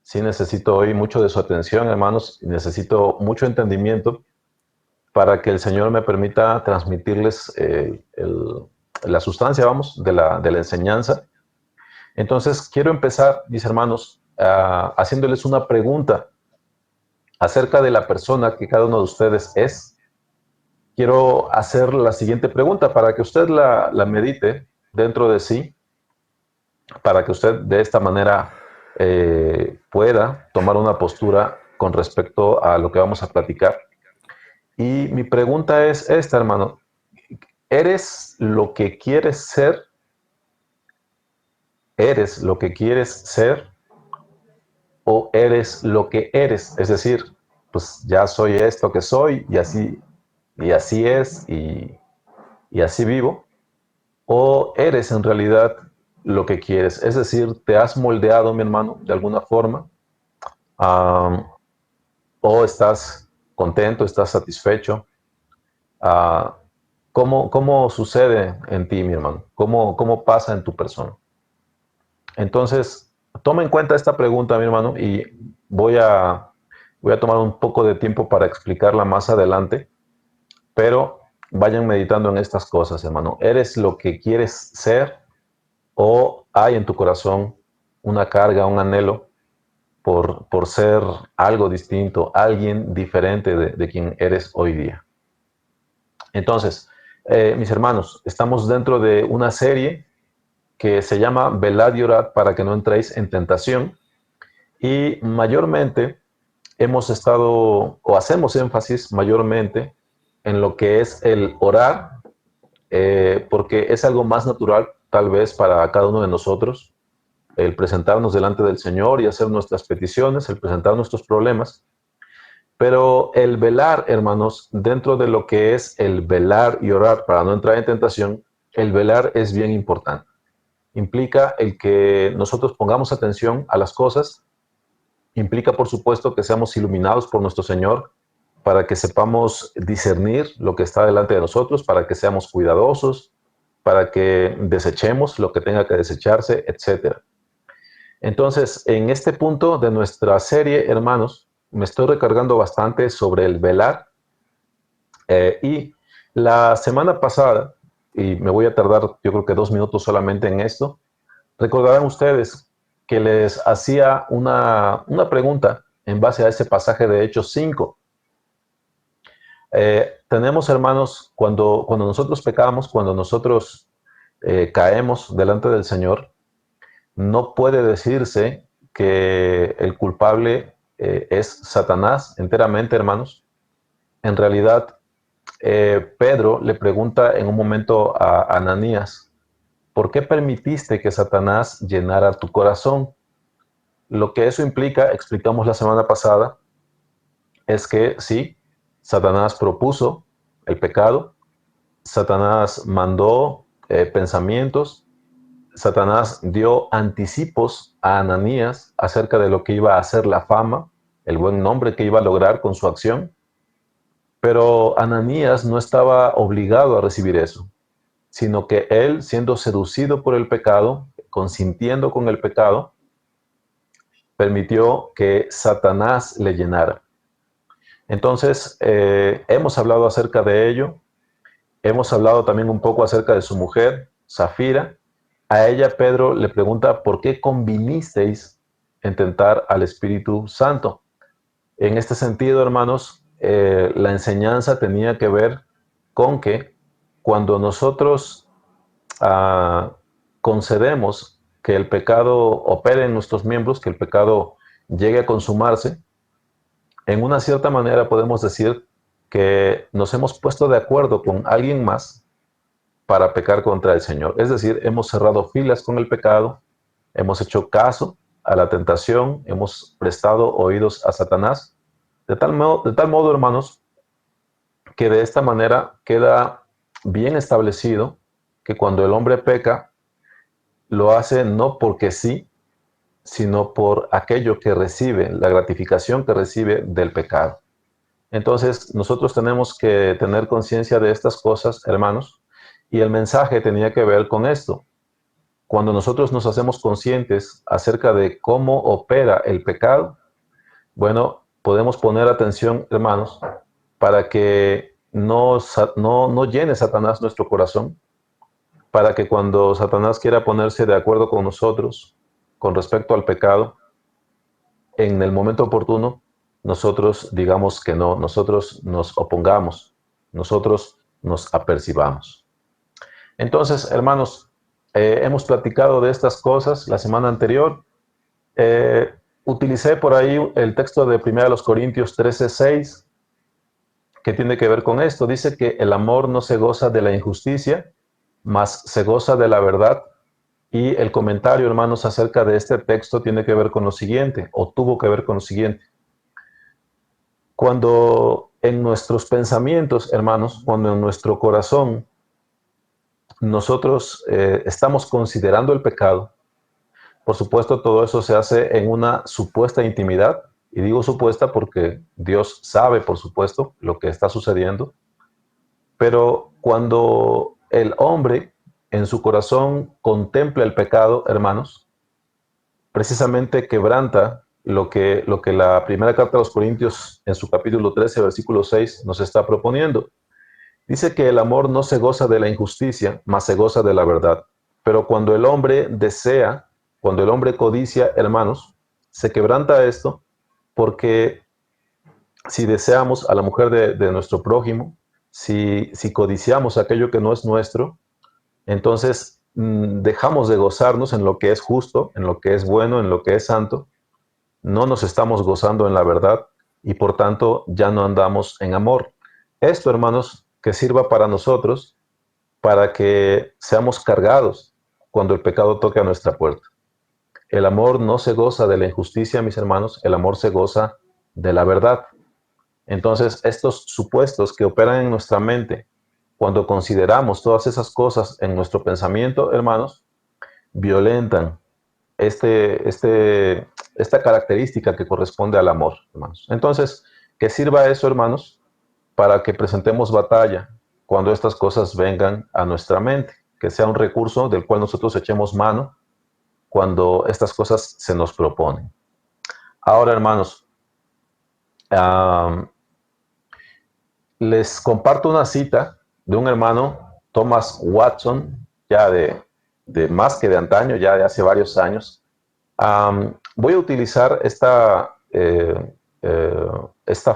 Sí necesito hoy mucho de su atención, hermanos. Necesito mucho entendimiento para que el Señor me permita transmitirles la sustancia, vamos, de la enseñanza. Entonces, quiero empezar, mis hermanos, haciéndoles una pregunta acerca de la persona que cada uno de ustedes es. Quiero hacer la siguiente pregunta para que usted la medite dentro de sí, para que usted de esta manera pueda tomar una postura con respecto a lo que vamos a platicar. Y mi pregunta es esta, hermano. ¿Eres lo que quieres ser? ¿Eres lo que quieres ser? ¿O eres lo que eres? Es decir, pues ya soy esto que soy y así es y así vivo. ¿O eres en realidad lo que quieres? Es decir, ¿te has moldeado, mi hermano, de alguna forma? Um, ¿O estás contento, estás satisfecho? Uh, ¿Cómo sucede en ti, mi hermano? ¿Cómo pasa en tu persona? Entonces, toma en cuenta esta pregunta, mi hermano, y voy a tomar un poco de tiempo para explicarla más adelante, pero vayan meditando en estas cosas, hermano. ¿Eres lo que quieres ser o hay en tu corazón una carga, un anhelo por ser algo distinto, alguien diferente de quien eres hoy día? Entonces, mis hermanos, estamos dentro de una serie que se llama Velad y orad para que no entréis en tentación. Y mayormente hemos estado o hacemos énfasis mayormente en lo que es el orar, porque es algo más natural tal vez para cada uno de nosotros, el presentarnos delante del Señor y hacer nuestras peticiones, el presentar nuestros problemas. Pero el velar, hermanos, dentro de lo que es el velar y orar para no entrar en tentación, el velar es bien importante. Implica el que nosotros pongamos atención a las cosas. Implica, por supuesto, que seamos iluminados por nuestro Señor para que sepamos discernir lo que está delante de nosotros, para que seamos cuidadosos, para que desechemos lo que tenga que desecharse, etc. Entonces, en este punto de nuestra serie, hermanos, me estoy recargando bastante sobre el velar. Y la semana pasada, y me voy a tardar yo creo que 2 minutos solamente en esto, recordarán ustedes que les hacía una pregunta en base a ese pasaje de Hechos 5. Tenemos, hermanos, cuando nosotros pecamos, cuando nosotros caemos delante del Señor, no puede decirse que el culpable es Satanás enteramente, hermanos. En realidad, Pedro le pregunta en un momento a Ananías, ¿por qué permitiste que Satanás llenara tu corazón? Lo que eso implica, explicamos la semana pasada, es que sí, Satanás propuso el pecado, Satanás mandó pensamientos, Satanás dio anticipos a Ananías acerca de lo que iba a hacer la fama, el buen nombre que iba a lograr con su acción, pero Ananías no estaba obligado a recibir eso, sino que él, siendo seducido por el pecado, consintiendo con el pecado, permitió que Satanás le llenara. Entonces, hemos hablado acerca de ello, hemos hablado también un poco acerca de su mujer, Zafira. A ella Pedro le pregunta, ¿por qué convinisteis en tentar al Espíritu Santo? En este sentido, hermanos, la enseñanza tenía que ver con que cuando nosotros concedemos que el pecado opere en nuestros miembros, que el pecado llegue a consumarse, en una cierta manera podemos decir que nos hemos puesto de acuerdo con alguien más para pecar contra el Señor. Es decir, hemos cerrado filas con el pecado, hemos hecho caso a la tentación, hemos prestado oídos a Satanás, de tal modo, hermanos, que de esta manera queda bien establecido que cuando el hombre peca, lo hace no porque sí, sino por aquello que recibe, la gratificación que recibe del pecado. Entonces, nosotros tenemos que tener conciencia de estas cosas, hermanos, y el mensaje tenía que ver con esto. cuando nosotros nos hacemos conscientes acerca de cómo opera el pecado, bueno, podemos poner atención, hermanos, para que no llene Satanás nuestro corazón, para que cuando Satanás quiera ponerse de acuerdo con nosotros con respecto al pecado, en el momento oportuno, nosotros digamos que no, nosotros nos opongamos, nosotros nos apercibamos. Entonces, hermanos, hemos platicado de estas cosas la semana anterior. Utilicé por ahí el texto de 1 Corintios 13:6, que tiene que ver con esto. Dice que el amor no se goza de la injusticia, mas se goza de la verdad. Y el comentario, hermanos, acerca de este texto tiene que ver con lo siguiente, o tuvo que ver con lo siguiente. Cuando en nuestros pensamientos, hermanos, cuando en nuestro corazón nosotros estamos considerando el pecado, por supuesto todo eso se hace en una supuesta intimidad, y digo supuesta porque Dios sabe, por supuesto, lo que está sucediendo, pero cuando el hombre en su corazón contempla el pecado, hermanos, precisamente quebranta lo que la primera carta a los Corintios en su capítulo 13, versículo 6 nos está proponiendo. Dice que el amor no se goza de la injusticia, mas se goza de la verdad. Pero cuando el hombre desea, cuando el hombre codicia, hermanos, se quebranta esto, porque si deseamos a la mujer de nuestro prójimo, si codiciamos aquello que no es nuestro, entonces dejamos de gozarnos en lo que es justo, en lo que es bueno, en lo que es santo. No nos estamos gozando en la verdad y por tanto ya no andamos en amor. Esto, hermanos, que sirva para nosotros, para que seamos cargados cuando el pecado toque a nuestra puerta. El amor no se goza de la injusticia, mis hermanos, el amor se goza de la verdad. Entonces, estos supuestos que operan en nuestra mente, cuando consideramos todas esas cosas en nuestro pensamiento, hermanos, violentan esta característica que corresponde al amor, hermanos. Entonces, que sirva eso, hermanos, para que presentemos batalla cuando estas cosas vengan a nuestra mente, que sea un recurso del cual nosotros echemos mano cuando estas cosas se nos proponen. Ahora, hermanos, les comparto una cita de un hermano, Thomas Watson, ya de más que de antaño, ya de hace varios años. Voy a utilizar esta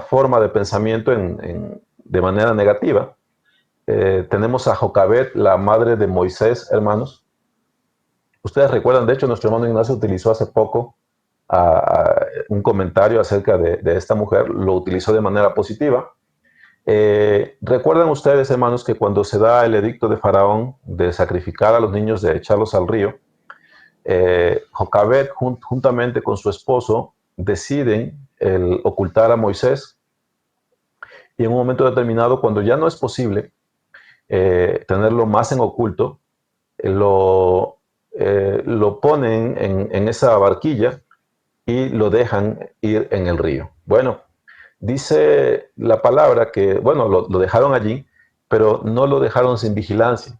forma de pensamiento de manera negativa. Tenemos a Jocabet, la madre de Moisés, hermanos. Ustedes recuerdan, de hecho, nuestro hermano Ignacio utilizó hace poco un comentario acerca de esta mujer, lo utilizó de manera positiva. ¿Recuerdan ustedes, hermanos, que cuando se da el edicto de Faraón de sacrificar a los niños, de echarlos al río, Jocabet, juntamente con su esposo, deciden el ocultar a Moisés, y en un momento determinado, cuando ya no es posible tenerlo más en oculto, lo ponen en esa barquilla y lo dejan ir en el río. Bueno, dice la palabra que, bueno, lo dejaron allí, pero no lo dejaron sin vigilancia.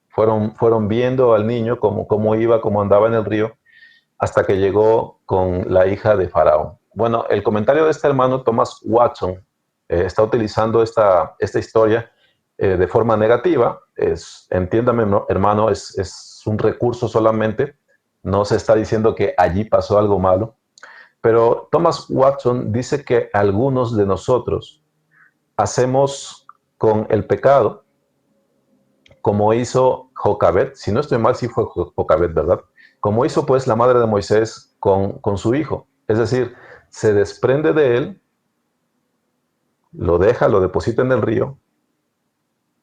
Fueron viendo al niño cómo iba, cómo andaba en el río, hasta que llegó con la hija de Faraón. Bueno, el comentario de este hermano, Thomas Watson, está utilizando esta historia de forma negativa. Entiéndame, hermano, es un recurso solamente. No se está diciendo que allí pasó algo malo. Pero Thomas Watson dice que algunos de nosotros hacemos con el pecado como hizo Jocabet. Si no estoy mal, sí fue Jocabet, ¿verdad? Como hizo pues la madre de Moisés con su hijo. Es decir, se desprende de él, lo deja, lo deposita en el río,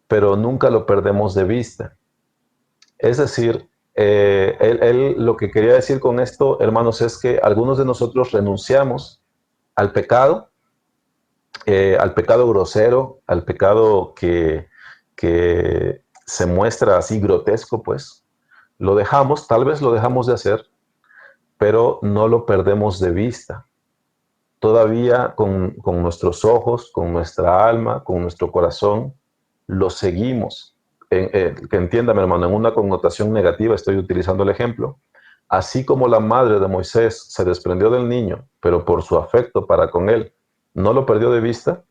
pero nunca lo perdemos de vista. Es decir, él lo que quería decir con esto, hermanos, es que algunos de nosotros renunciamos al pecado grosero, al pecado que se muestra así grotesco, pues. Lo dejamos, tal vez lo dejamos de hacer, pero no lo perdemos de vista. Todavía con nuestros ojos, con nuestra alma, con nuestro corazón, lo seguimos. que entienda, mi hermano, en una connotación negativa estoy utilizando el ejemplo. Así como la madre de Moisés se desprendió del niño, pero por su afecto para con él no lo perdió de vista,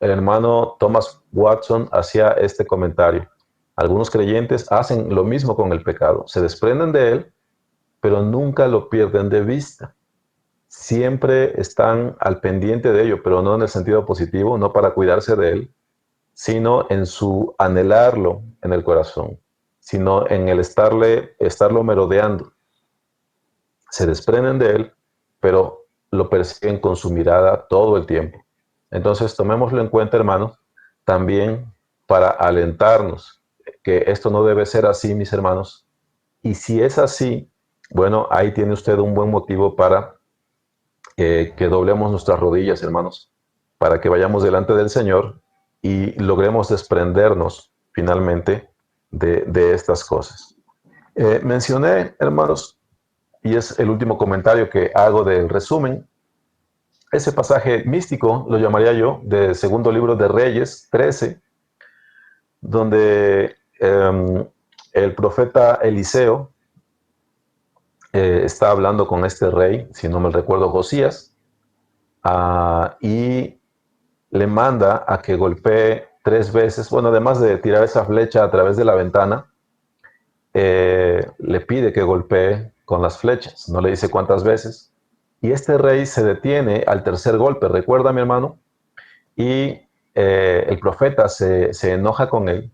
el hermano Thomas Watson hacía este comentario. Algunos creyentes hacen lo mismo con el pecado, se desprenden de él, pero nunca lo pierden de vista. Siempre están al pendiente de ello, pero no en el sentido positivo, no para cuidarse de él, sino en su anhelarlo en el corazón, sino en el estarlo merodeando. Se desprenden de él, pero lo persiguen con su mirada todo el tiempo. Entonces, tomémoslo en cuenta, hermanos, también para alentarnos que esto no debe ser así, mis hermanos. Y si es así, bueno, ahí tiene usted un buen motivo para que doblemos nuestras rodillas, hermanos, para que vayamos delante del Señor y logremos desprendernos finalmente de estas cosas. Mencioné, hermanos, y es el último comentario que hago del resumen, ese pasaje místico, lo llamaría yo, del segundo libro de Reyes 13, donde el profeta Eliseo está hablando con este rey, si no me recuerdo, Josías, y le manda a que golpee 3 veces, bueno, además de tirar esa flecha a través de la ventana, le pide que golpee con las flechas, no le dice cuántas veces, y este rey se detiene al tercer golpe, recuerda, mi hermano, y el profeta se enoja con él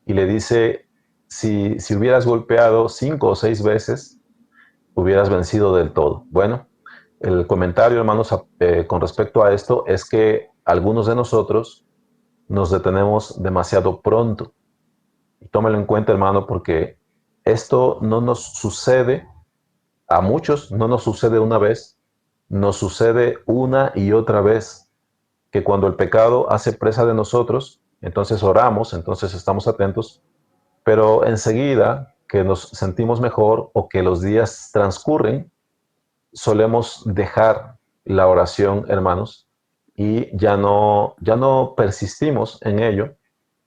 y le dice, si hubieras golpeado 5 o 6 veces, hubieras vencido del todo. Bueno, el comentario, hermanos, con respecto a esto es que algunos de nosotros nos detenemos demasiado pronto. Y tómelo en cuenta, hermano, porque esto no nos sucede, a muchos no nos sucede una vez, nos sucede una y otra vez, que cuando el pecado hace presa de nosotros, entonces oramos, entonces estamos atentos, pero enseguida que nos sentimos mejor o que los días transcurren, solemos dejar la oración, hermanos, y ya no persistimos en ello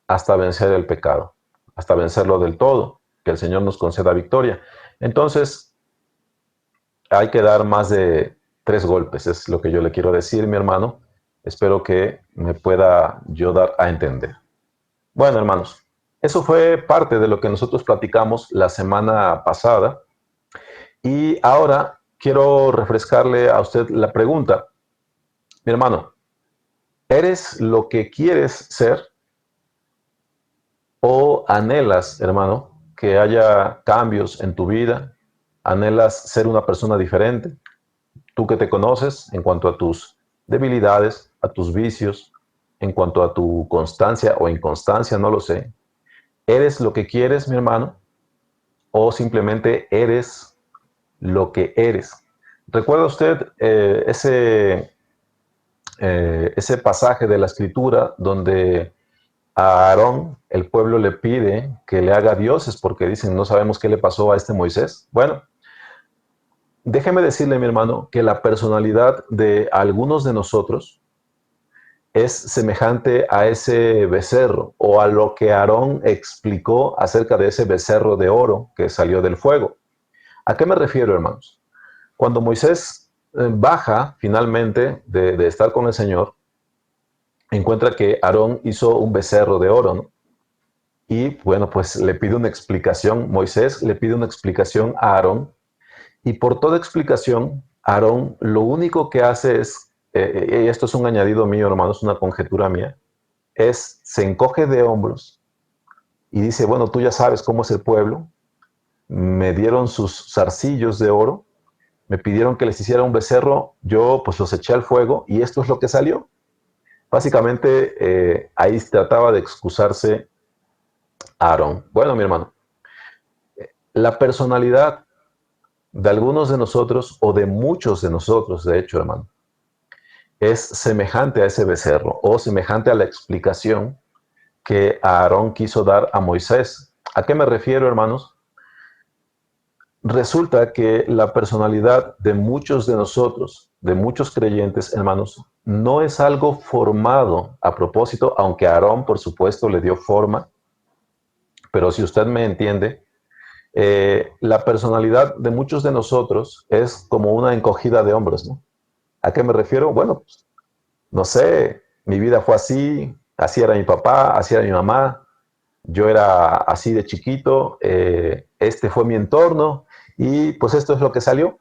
hasta vencer el pecado, hasta vencerlo del todo, que el Señor nos conceda victoria. Entonces, hay que dar más de 3 golpes, es lo que yo le quiero decir, mi hermano. Espero que me pueda yo dar a entender. Bueno, hermanos, eso fue parte de lo que nosotros platicamos la semana pasada. Y ahora quiero refrescarle a usted la pregunta. Mi hermano, ¿eres lo que quieres ser o anhelas, hermano, que haya cambios en tu vida? ¿Anhelas ser una persona diferente? Tú que te conoces en cuanto a tus debilidades, a tus vicios, en cuanto a tu constancia o inconstancia, no lo sé. ¿Eres lo que quieres, mi hermano? ¿O simplemente eres lo que eres? ¿Recuerda usted ese pasaje de la Escritura donde a Aarón el pueblo le pide que le haga dioses porque dicen, no sabemos qué le pasó a este Moisés? Bueno, déjeme decirle, mi hermano, que la personalidad de algunos de nosotros es semejante a ese becerro o a lo que Aarón explicó acerca de ese becerro de oro que salió del fuego. ¿A qué me refiero, hermanos? Cuando Moisés baja finalmente de estar con el Señor, encuentra que Aarón hizo un becerro de oro, ¿no? Y bueno, pues le pide una explicación, Moisés le pide una explicación a Aarón, y por toda explicación, Aarón lo único que hace es, y esto es un añadido mío, hermanos, una conjetura mía, es se encoge de hombros y dice, bueno, tú ya sabes cómo es el pueblo, me dieron sus zarcillos de oro, me pidieron que les hiciera un becerro, yo pues los eché al fuego y esto es lo que salió. Básicamente ahí trataba de excusarse Aarón. Bueno, mi hermano, la personalidad de algunos de nosotros o de muchos de nosotros, de hecho, hermano, es semejante a ese becerro o semejante a la explicación que Aarón quiso dar a Moisés. ¿A qué me refiero, hermanos? Resulta que la personalidad de muchos de nosotros, de muchos creyentes, hermanos, no es algo formado a propósito, aunque Aarón, por supuesto, le dio forma, pero si usted me entiende, la personalidad de muchos de nosotros es como una encogida de hombros, ¿no? ¿A qué me refiero? Bueno, pues, no sé, mi vida fue así, así era mi papá, así era mi mamá, yo era así de chiquito, este fue mi entorno y pues esto es lo que salió.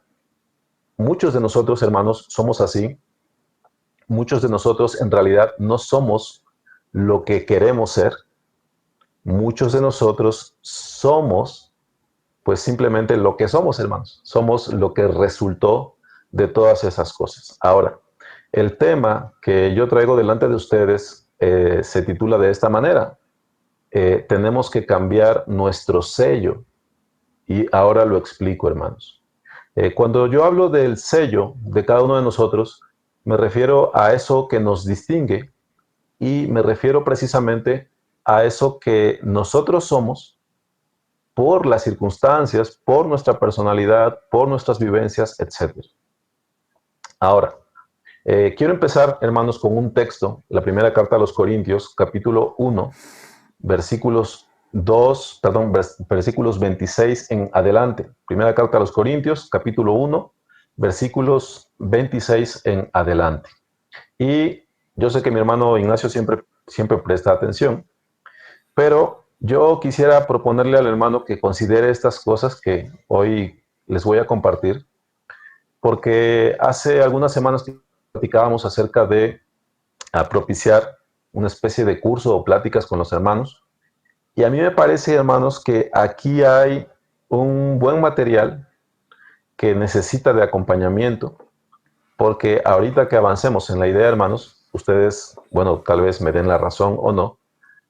Muchos de nosotros, hermanos, somos así. Muchos de nosotros en realidad no somos lo que queremos ser. Muchos de nosotros somos pues simplemente lo que somos, hermanos. Somos lo que resultó de todas esas cosas. Ahora, el tema que yo traigo delante de ustedes se titula de esta manera. Tenemos que cambiar nuestro sello. Y ahora lo explico, hermanos. Cuando yo hablo del sello de cada uno de nosotros, me refiero a eso que nos distingue y me refiero precisamente a eso que nosotros somos por las circunstancias, por nuestra personalidad, por nuestras vivencias, etc. Ahora, quiero empezar, hermanos, con un texto, la primera carta a los Corintios, capítulo 1, versículos 26 en adelante. Primera carta a los Corintios, capítulo 1, versículos 26 en adelante. Y yo sé que mi hermano Ignacio siempre presta atención, pero yo quisiera proponerle al hermano que considere estas cosas que hoy les voy a compartir, porque hace algunas semanas que platicábamos acerca de propiciar una especie de curso o pláticas con los hermanos, y a mí me parece, hermanos, que aquí hay un buen material que necesita de acompañamiento, porque ahorita que avancemos en la idea, hermanos, ustedes, bueno, tal vez me den la razón o no,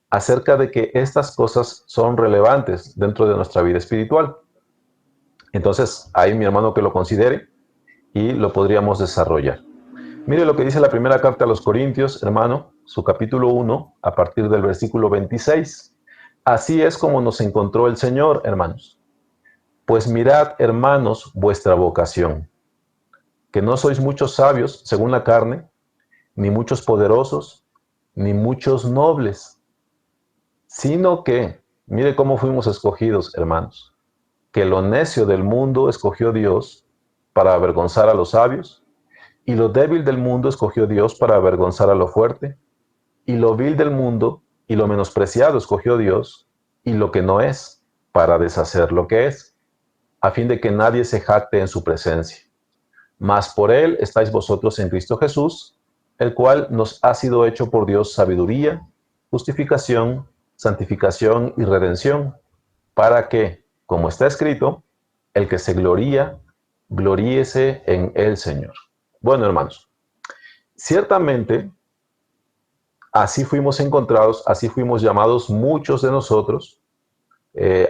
acerca de que estas cosas son relevantes dentro de nuestra vida espiritual. Entonces, hay mi hermano que lo considere y lo podríamos desarrollar. Mire lo que dice la primera carta a los Corintios, hermano, su capítulo 1, a partir del versículo 26. Así es como nos encontró el Señor, hermanos. Pues mirad, hermanos, vuestra vocación, que no sois muchos sabios según la carne, ni muchos poderosos, ni muchos nobles, sino que, mire cómo fuimos escogidos, hermanos, que lo necio del mundo escogió Dios para avergonzar a los sabios, y lo débil del mundo escogió Dios para avergonzar a lo fuerte, y lo vil del mundo y lo menospreciado escogió Dios, y lo que no es, para deshacer lo que es, a fin de que nadie se jacte en su presencia. Mas por él estáis vosotros en Cristo Jesús, el cual nos ha sido hecho por Dios sabiduría, justificación, santificación y redención, para que, como está escrito, el que se gloría, gloríese en el Señor. Bueno, hermanos, ciertamente así fuimos encontrados, así fuimos llamados muchos de nosotros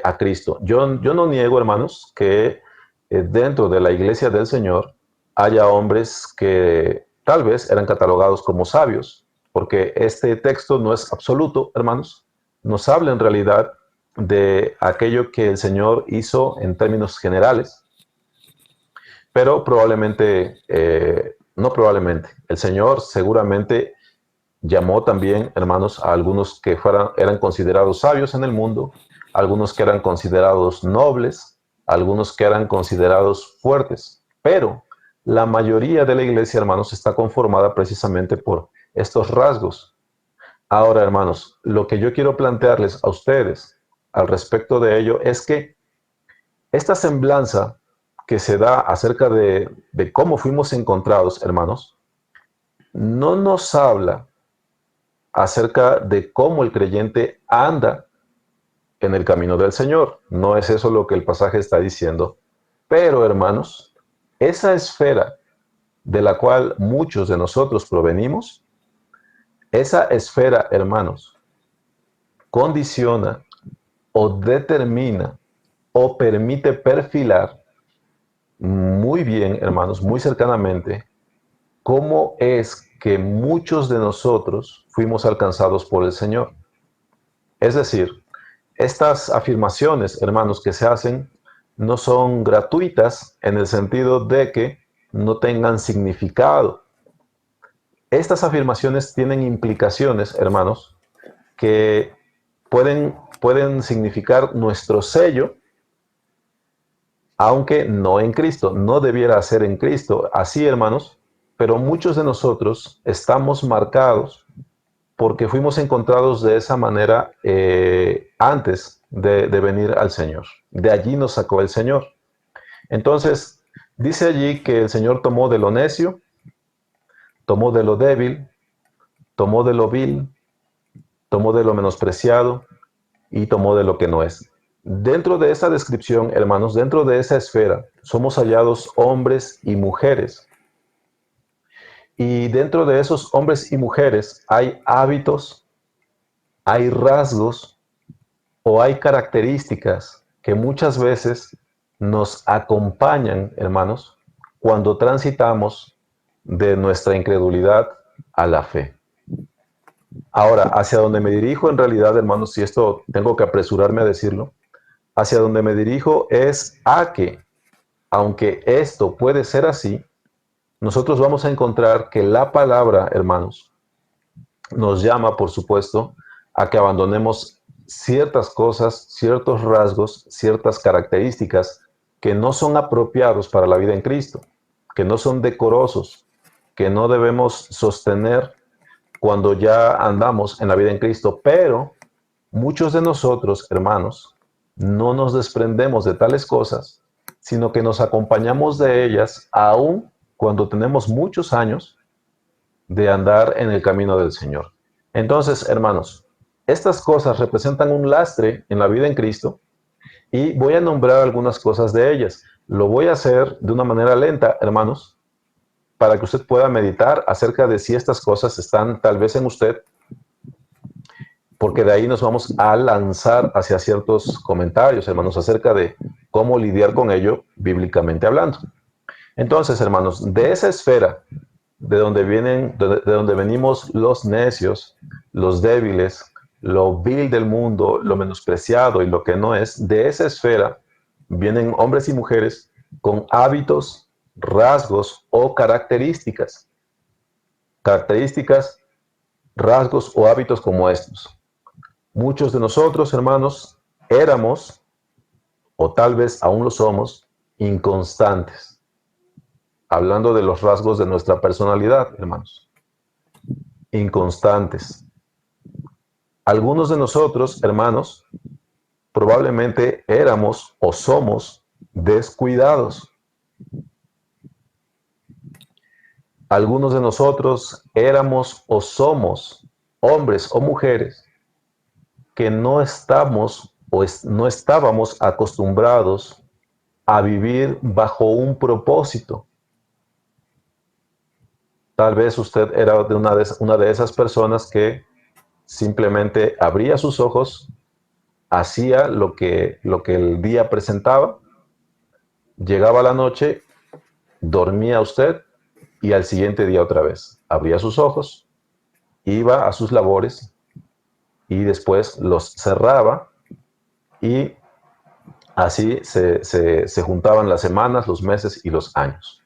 a Cristo. Yo no niego, hermanos, que dentro de la iglesia del Señor haya hombres que tal vez eran catalogados como sabios, porque este texto no es absoluto, hermanos, nos habla en realidad de aquello que el Señor hizo en términos generales, pero probablemente, no probablemente, el Señor seguramente llamó también, hermanos, a algunos que eran considerados sabios en el mundo, algunos que eran considerados nobles, algunos que eran considerados fuertes. Pero la mayoría de la iglesia, hermanos, está conformada precisamente por estos rasgos. Ahora, hermanos, lo que yo quiero plantearles a ustedes al respecto de ello es que esta semblanza que se da acerca de cómo fuimos encontrados, hermanos, no nos habla acerca de cómo el creyente anda en el camino del Señor. No es eso lo que el pasaje está diciendo. Pero, hermanos, esa esfera de la cual muchos de nosotros provenimos, esa esfera, hermanos, condiciona o determina o permite perfilar muy bien, hermanos, muy cercanamente, cómo es que muchos de nosotros fuimos alcanzados por el Señor. Es decir, estas afirmaciones, hermanos, que se hacen no son gratuitas en el sentido de que no tengan significado. Estas afirmaciones tienen implicaciones, hermanos, que pueden pueden significar nuestro sello, aunque no en Cristo. No debiera ser en Cristo. Así, hermanos, pero muchos de nosotros estamos marcados porque fuimos encontrados de esa manera antes de venir al Señor. De allí nos sacó el Señor. Entonces, dice allí que el Señor tomó de lo necio, tomó de lo débil, tomó de lo vil, tomó de lo menospreciado y tomó de lo que no es. Dentro de esa descripción, hermanos, dentro de esa esfera, somos hallados hombres y mujeres. Y dentro de esos hombres y mujeres hay hábitos, hay rasgos o hay características que muchas veces nos acompañan, hermanos, cuando transitamos de nuestra incredulidad a la fe. Ahora, hacia donde me dirijo en realidad, hermanos, si esto tengo que apresurarme a decirlo, hacia donde me dirijo es a que, aunque esto puede ser así, nosotros vamos a encontrar que la palabra, hermanos, nos llama, por supuesto, a que abandonemos ciertas cosas, ciertos rasgos, ciertas características que no son apropiados para la vida en Cristo, que no son decorosos, que no debemos sostener cuando ya andamos en la vida en Cristo. Pero muchos de nosotros, hermanos, no nos desprendemos de tales cosas, sino que nos acompañamos de ellas aún cuando tenemos muchos años de andar en el camino del Señor. Entonces, hermanos, estas cosas representan un lastre en la vida en Cristo y voy a nombrar algunas cosas de ellas. Lo voy a hacer de una manera lenta, hermanos, para que usted pueda meditar acerca de si estas cosas están tal vez en usted, porque de ahí nos vamos a lanzar hacia ciertos comentarios, hermanos, acerca de cómo lidiar con ello bíblicamente hablando. Entonces, hermanos, de esa esfera de donde venimos los necios, los débiles, lo vil del mundo, lo menospreciado y lo que no es, de esa esfera vienen hombres y mujeres con hábitos, rasgos o características. Características, rasgos o hábitos como estos. Muchos de nosotros, hermanos, éramos, o tal vez aún lo somos, inconstantes. Hablando de los rasgos de nuestra personalidad, hermanos. Inconstantes. Algunos de nosotros, hermanos, probablemente éramos o somos descuidados. Algunos de nosotros éramos o somos hombres o mujeres que no estamos o no estábamos acostumbrados a vivir bajo un propósito. Tal vez usted era de una de esas personas que simplemente abría sus ojos, hacía lo que el día presentaba, llegaba la noche, dormía usted y al siguiente día otra vez. Abría sus ojos, iba a sus labores y después los cerraba y así se juntaban las semanas, los meses y los años.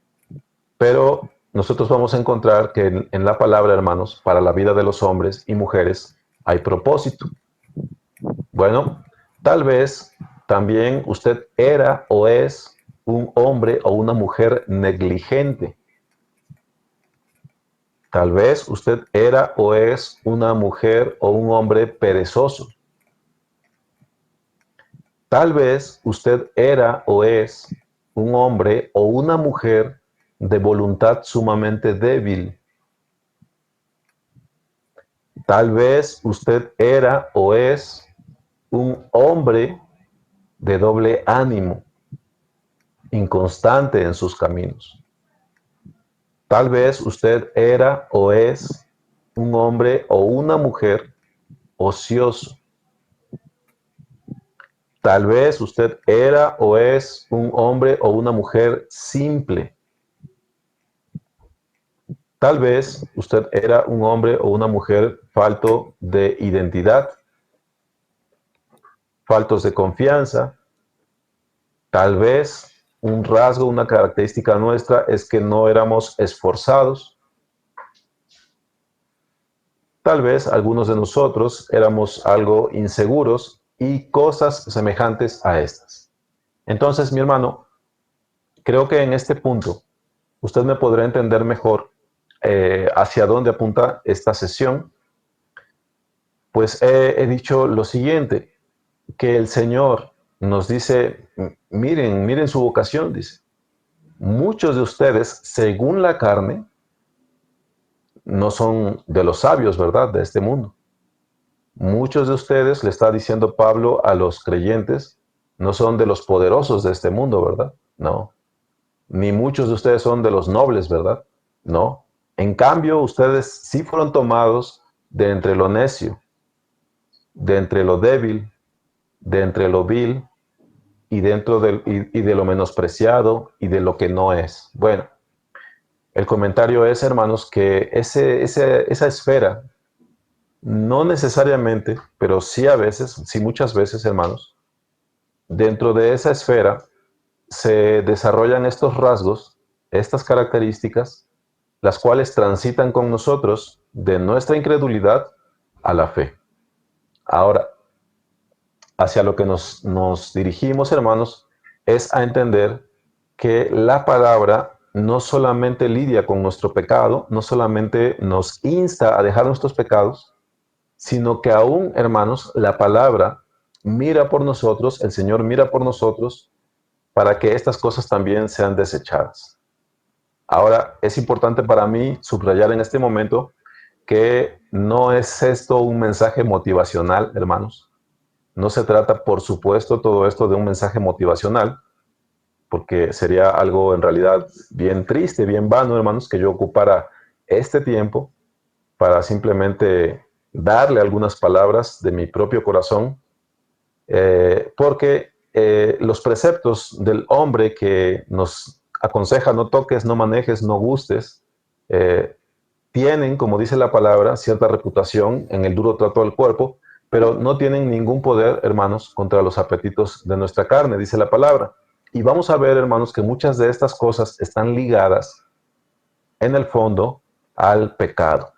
Pero nosotros vamos a encontrar que en la palabra, hermanos, para la vida de los hombres y mujeres hay propósito. Bueno, tal vez también usted era o es un hombre o una mujer negligente. Tal vez usted era o es una mujer o un hombre perezoso. Tal vez usted era o es un hombre o una mujer de voluntad sumamente débil. Tal vez usted era o es un hombre de doble ánimo, inconstante en sus caminos. Tal vez usted era o es un hombre o una mujer ocioso. Tal vez usted era o es un hombre o una mujer simple. Tal vez usted era un hombre o una mujer falto de identidad, faltos de confianza. Tal vez un rasgo, una característica nuestra es que no éramos esforzados. Tal vez algunos de nosotros éramos algo inseguros y cosas semejantes a estas. Entonces, mi hermano, creo que en este punto usted me podrá entender mejor hacia dónde apunta esta sesión, pues he dicho lo siguiente, que el Señor nos dice, miren su vocación, dice, muchos de ustedes, según la carne, no son de los sabios, ¿verdad?, de este mundo. Muchos de ustedes, le está diciendo Pablo a los creyentes, no son de los poderosos de este mundo, ¿verdad? No. Ni muchos de ustedes son de los nobles, ¿verdad? No. En cambio, ustedes sí fueron tomados de entre lo necio, de entre lo débil, de entre lo vil y de lo menospreciado y de lo que no es. Bueno, el comentario es, hermanos, que esa esfera, no necesariamente, pero sí a veces, sí muchas veces, hermanos, dentro de esa esfera se desarrollan estos rasgos, estas características, las cuales transitan con nosotros de nuestra incredulidad a la fe. Ahora, hacia lo que nos dirigimos, hermanos, es a entender que la palabra no solamente lidia con nuestro pecado, no solamente nos insta a dejar nuestros pecados, sino que aún, hermanos, la palabra mira por nosotros, el Señor mira por nosotros para que estas cosas también sean desechadas. Ahora, es importante para mí subrayar en este momento que no es esto un mensaje motivacional, hermanos. No se trata, por supuesto, todo esto de un mensaje motivacional, porque sería algo en realidad bien triste, bien vano, hermanos, que yo ocupara este tiempo para simplemente darle algunas palabras de mi propio corazón, porque los preceptos del hombre que nos aconseja no toques, no manejes, no gustes, eh, tienen, como dice la palabra, cierta reputación en el duro trato del cuerpo, pero no tienen ningún poder, hermanos, contra los apetitos de nuestra carne, dice la palabra. Y vamos a ver, hermanos, que muchas de estas cosas están ligadas en el fondo al pecado.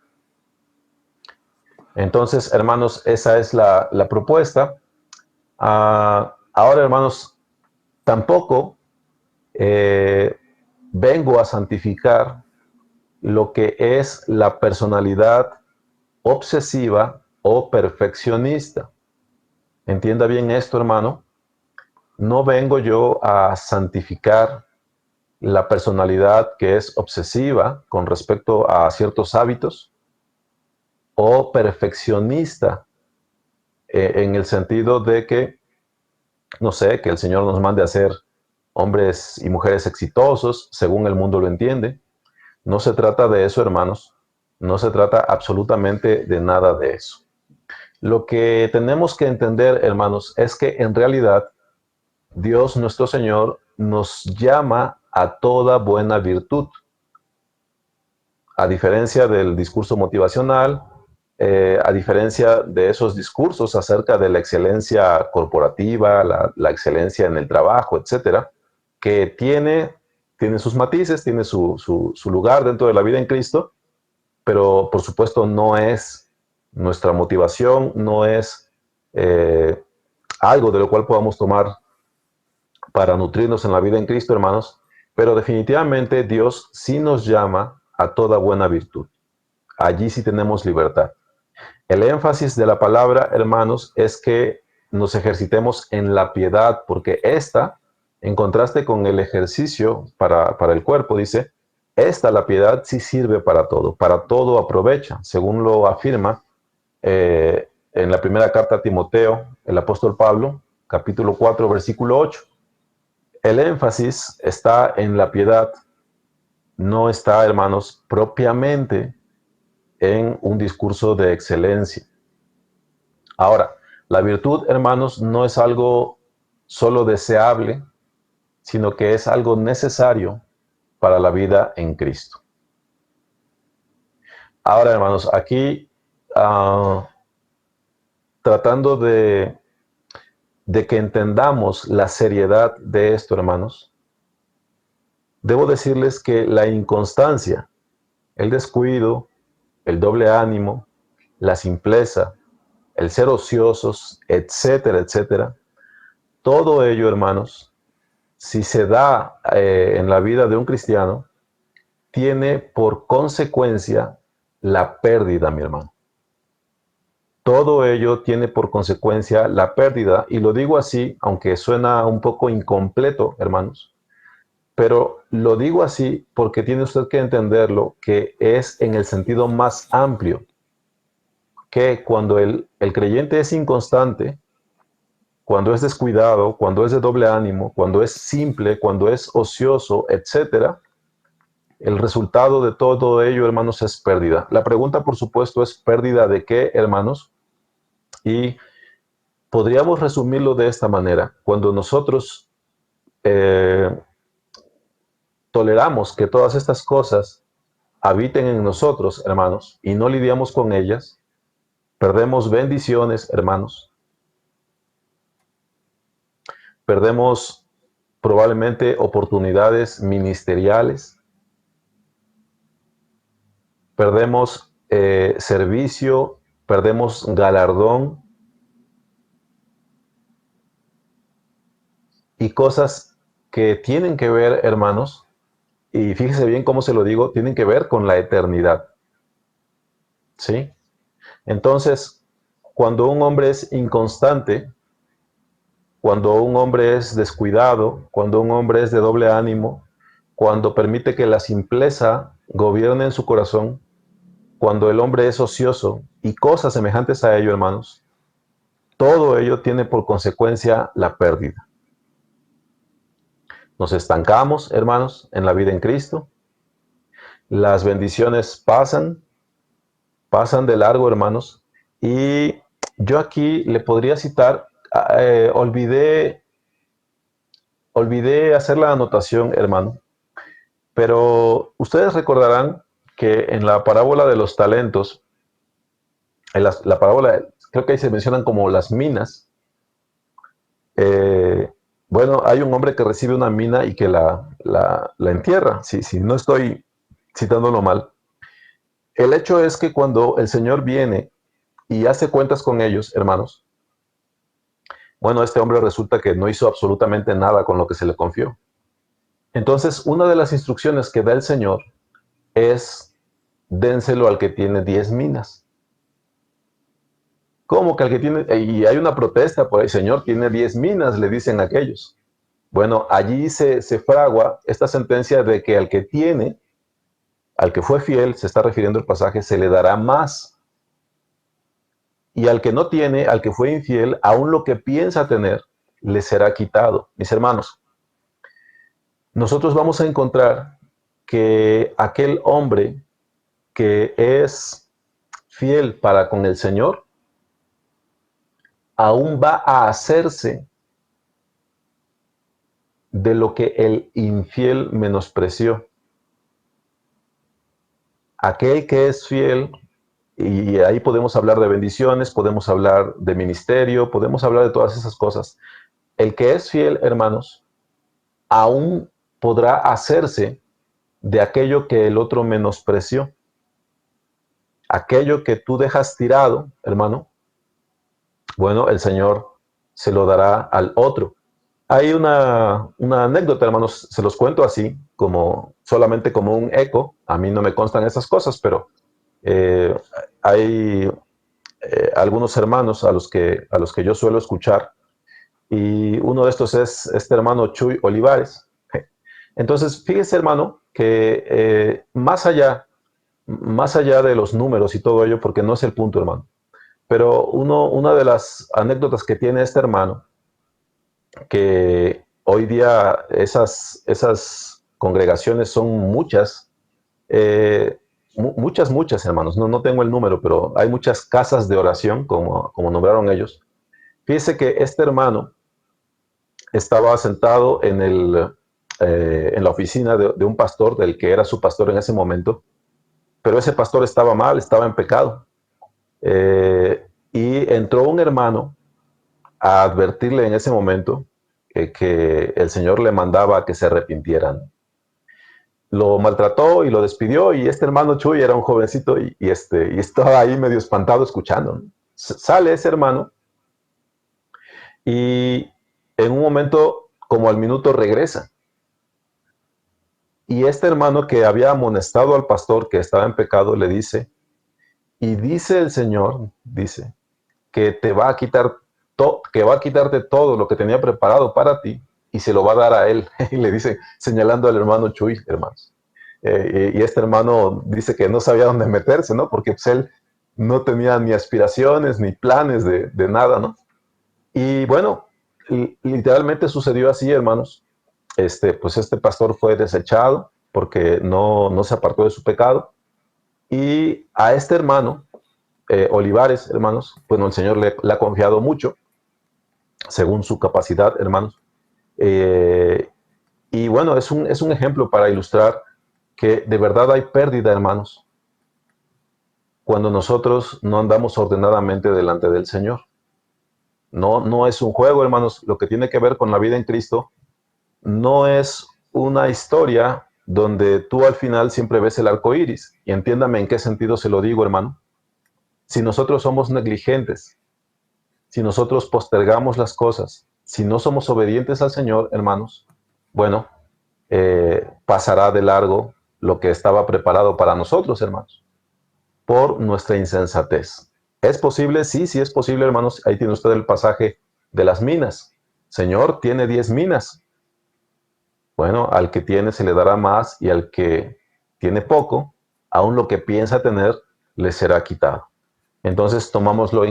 Entonces, hermanos, esa es la propuesta. Ahora, hermanos, tampoco vengo a santificar lo que es la personalidad obsesiva o perfeccionista. Entienda bien esto, hermano. No vengo yo a santificar la personalidad que es obsesiva con respecto a ciertos hábitos o perfeccionista en el sentido de que, no sé, que el Señor nos mande a ser hombres y mujeres exitosos según el mundo lo entiende. No se trata de eso, hermanos. No se trata absolutamente de nada de eso. Lo que tenemos que entender, hermanos, es que en realidad Dios nuestro Señor nos llama a toda buena virtud. A diferencia del discurso motivacional, a diferencia de esos discursos acerca de la excelencia corporativa, la excelencia en el trabajo, etcétera, que tiene sus matices, tiene su lugar dentro de la vida en Cristo, pero por supuesto no es nuestra motivación, no es algo de lo cual podamos tomar para nutrirnos en la vida en Cristo, hermanos, pero definitivamente Dios sí nos llama a toda buena virtud. Allí sí tenemos libertad. El énfasis de la palabra, hermanos, es que nos ejercitemos en la piedad, porque esta, en contraste con el ejercicio para el cuerpo, dice, la piedad sí sirve para todo aprovecha, según lo afirma en la primera carta a Timoteo, el apóstol Pablo, capítulo 4, versículo 8. El énfasis está en la piedad, no está, hermanos, propiamente en un discurso de excelencia. Ahora, la virtud, hermanos, no es algo solo deseable, sino que es algo necesario para la vida en Cristo. Ahora, hermanos, aquí tratando de que entendamos la seriedad de esto, hermanos, debo decirles que la inconstancia, el descuido, el doble ánimo, la simpleza, el ser ociosos, etcétera, etcétera. Todo ello, hermanos, si se da en la vida de un cristiano, tiene por consecuencia la pérdida, mi hermano. Todo ello tiene por consecuencia la pérdida, y lo digo así, aunque suena un poco incompleto, hermanos, pero lo digo así porque tiene usted que entenderlo, que es en el sentido más amplio, que cuando el creyente es inconstante, cuando es descuidado, cuando es de doble ánimo, cuando es simple, cuando es ocioso, etcétera, el resultado de todo ello, hermanos, es pérdida. La pregunta, por supuesto, es pérdida de qué, hermanos, y podríamos resumirlo de esta manera. Cuando nosotros toleramos que todas estas cosas habiten en nosotros, hermanos, y no lidiamos con ellas, perdemos bendiciones, hermanos. Perdemos probablemente oportunidades ministeriales. Perdemos servicio, perdemos galardón y cosas que tienen que ver, hermanos, y fíjese bien cómo se lo digo, tienen que ver con la eternidad. ¿Sí? Entonces, cuando un hombre es inconstante, cuando un hombre es descuidado, cuando un hombre es de doble ánimo, cuando permite que la simpleza gobierne en su corazón, cuando el hombre es ocioso y cosas semejantes a ello, hermanos, todo ello tiene por consecuencia la pérdida. Nos estancamos, hermanos, en la vida en Cristo. Las bendiciones pasan de largo, hermanos. Y yo aquí le podría citar, olvidé hacer la anotación, hermano, pero ustedes recordarán que en la parábola de los talentos, en la parábola, creo que ahí se mencionan como las minas. Bueno, hay un hombre que recibe una mina y que la entierra, si no estoy citándolo mal. El hecho es que cuando el Señor viene y hace cuentas con ellos, hermanos, bueno, este hombre resulta que no hizo absolutamente nada con lo que se le confió. Entonces, una de las instrucciones que da el Señor es, dénselo al que tiene 10 minas. ¿Cómo que al que tiene? Y hay una protesta por el Señor, tiene 10 minas, le dicen aquellos. Bueno, allí se fragua esta sentencia de que al que tiene, al que fue fiel, se está refiriendo el pasaje, se le dará más. Y al que no tiene, al que fue infiel, aún lo que piensa tener, le será quitado. Mis hermanos, nosotros vamos a encontrar que aquel hombre que es fiel para con el Señor, aún va a hacerse de lo que el infiel menospreció. Aquel que es fiel, y ahí podemos hablar de bendiciones, podemos hablar de ministerio, podemos hablar de todas esas cosas. El que es fiel, hermanos, aún podrá hacerse de aquello que el otro menospreció. Aquello que tú dejas tirado, hermano, bueno, el Señor se lo dará al otro. Hay una anécdota, hermanos, se los cuento así, como solamente como un eco. A mí no me constan esas cosas, pero eh, hay algunos hermanos a los que yo suelo escuchar, y uno de estos es este hermano Chuy Olivares. Entonces, fíjese, hermano, que más allá de los números y todo ello, porque no es el punto, hermano, pero una de las anécdotas que tiene este hermano, que hoy día esas congregaciones son muchas, muchas, hermanos, no tengo el número, pero hay muchas casas de oración, como nombraron ellos. Fíjese que este hermano estaba sentado en la oficina de un pastor, del que era su pastor en ese momento, pero ese pastor estaba mal, estaba en pecado. Y entró un hermano a advertirle en ese momento que el Señor le mandaba que se arrepintieran. Lo maltrató y lo despidió, y este hermano Chuy era un jovencito y estaba ahí medio espantado escuchando, ¿no? Sale ese hermano y en un momento, como al minuto, regresa. Y este hermano que había amonestado al pastor que estaba en pecado le dice, y dice el Señor, dice, que te va a quitar que va a quitarte todo lo que tenía preparado para ti y se lo va a dar a él. Y le dice, señalando al hermano Chuy, hermanos. Y este hermano dice que no sabía dónde meterse, ¿no? Porque pues, él no tenía ni aspiraciones ni planes de nada, ¿no? Y bueno, literalmente sucedió así, hermanos. Pues este pastor fue desechado porque no se apartó de su pecado. Y a este hermano, Olivares, hermanos, bueno, el Señor le ha confiado mucho, según su capacidad, hermanos. Eh, y bueno, es un ejemplo para ilustrar que de verdad hay pérdida, hermanos, cuando nosotros no andamos ordenadamente delante del Señor. No es un juego, hermanos. Lo que tiene que ver con la vida en Cristo no es una historia donde tú al final siempre ves el arco iris. Y entiéndame en qué sentido se lo digo, hermano. Si nosotros somos negligentes, si nosotros postergamos las cosas, si no somos obedientes al Señor, hermanos, bueno, pasará de largo lo que estaba preparado para nosotros, hermanos, por nuestra insensatez. ¿Es posible? Sí, sí es posible, hermanos. Ahí tiene usted el pasaje de las minas. Señor, tiene 10 minas. Bueno, al que tiene se le dará más y al que tiene poco, aún lo que piensa tener, le será quitado. Entonces, tomémoslo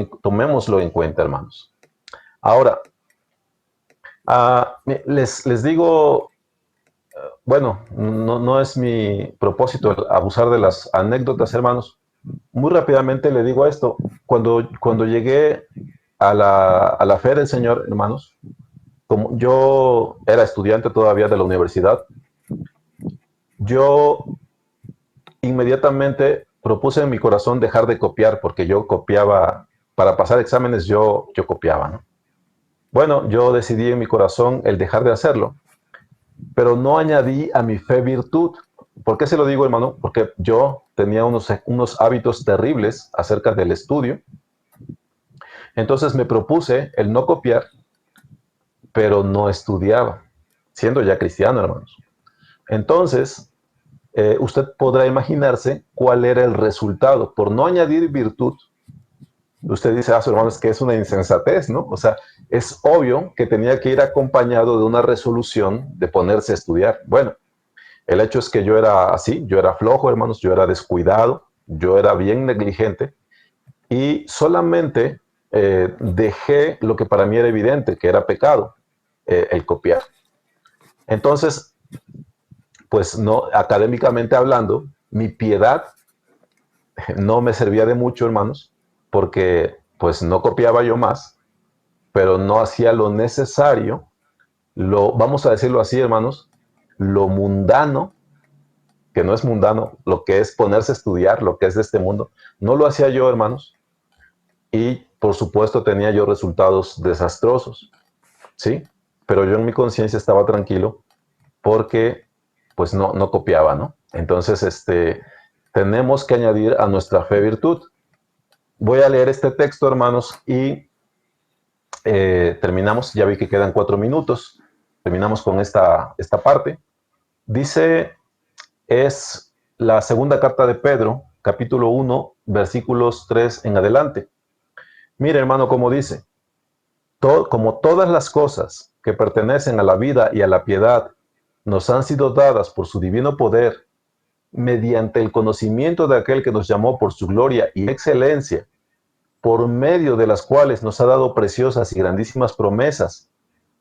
en cuenta, hermanos. Ahora, les digo, bueno, no es mi propósito abusar de las anécdotas, hermanos. Muy rápidamente le digo esto. Cuando llegué a la fe del Señor, hermanos, como yo era estudiante todavía de la universidad, yo inmediatamente propuse en mi corazón dejar de copiar, porque yo copiaba, para pasar exámenes yo copiaba, ¿no? Bueno, yo decidí en mi corazón el dejar de hacerlo, pero no añadí a mi fe virtud. ¿Por qué se lo digo, hermano? Porque yo tenía unos hábitos terribles acerca del estudio. Entonces me propuse el no copiar, pero no estudiaba, siendo ya cristiano, hermanos. Entonces, usted podrá imaginarse cuál era el resultado. Por no añadir virtud, usted dice, su hermano, es que es una insensatez, ¿no? O sea, es obvio que tenía que ir acompañado de una resolución de ponerse a estudiar. Bueno, el hecho es que yo era así, yo era flojo, hermanos, yo era descuidado, yo era bien negligente y solamente dejé lo que para mí era evidente, que era pecado, el copiar. Entonces, pues no, académicamente hablando, mi piedad no me servía de mucho, hermanos, porque pues no copiaba yo más, pero no hacía lo necesario, vamos a decirlo así, hermanos, lo mundano, que no es mundano, lo que es ponerse a estudiar, lo que es de este mundo, no lo hacía yo, hermanos, y por supuesto tenía yo resultados desastrosos, ¿sí? Pero yo en mi conciencia estaba tranquilo porque pues no copiaba, ¿no? Entonces, tenemos que añadir a nuestra fe virtud. Voy a leer este texto, hermanos, y terminamos. Ya vi que quedan 4 minutos. Terminamos con esta parte. Dice, es la segunda carta de Pedro, capítulo 1, versículos 3 en adelante. Mire, hermano, como dice, como todas las cosas que pertenecen a la vida y a la piedad nos han sido dadas por su divino poder, mediante el conocimiento de aquel que nos llamó por su gloria y excelencia, por medio de las cuales nos ha dado preciosas y grandísimas promesas,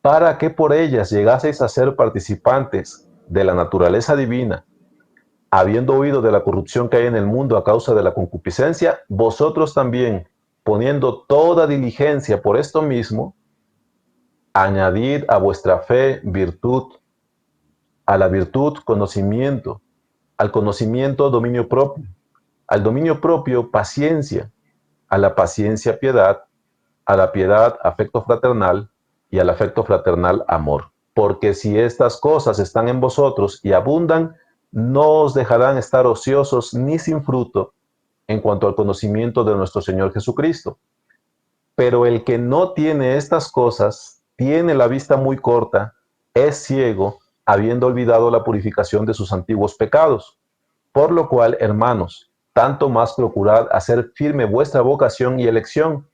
para que por ellas llegaseis a ser participantes de la naturaleza divina, habiendo oído de la corrupción que hay en el mundo a causa de la concupiscencia, vosotros también, poniendo toda diligencia por esto mismo, añadid a vuestra fe virtud, a la virtud conocimiento, al conocimiento dominio propio, al dominio propio paciencia, a la paciencia piedad, a la piedad afecto fraternal y al afecto fraternal amor. Porque si estas cosas están en vosotros y abundan, no os dejarán estar ociosos ni sin fruto en cuanto al conocimiento de nuestro Señor Jesucristo. Pero el que no tiene estas cosas tiene la vista muy corta, es ciego, habiendo olvidado la purificación de sus antiguos pecados. Por lo cual, hermanos, tanto más procurad hacer firme vuestra vocación y elección,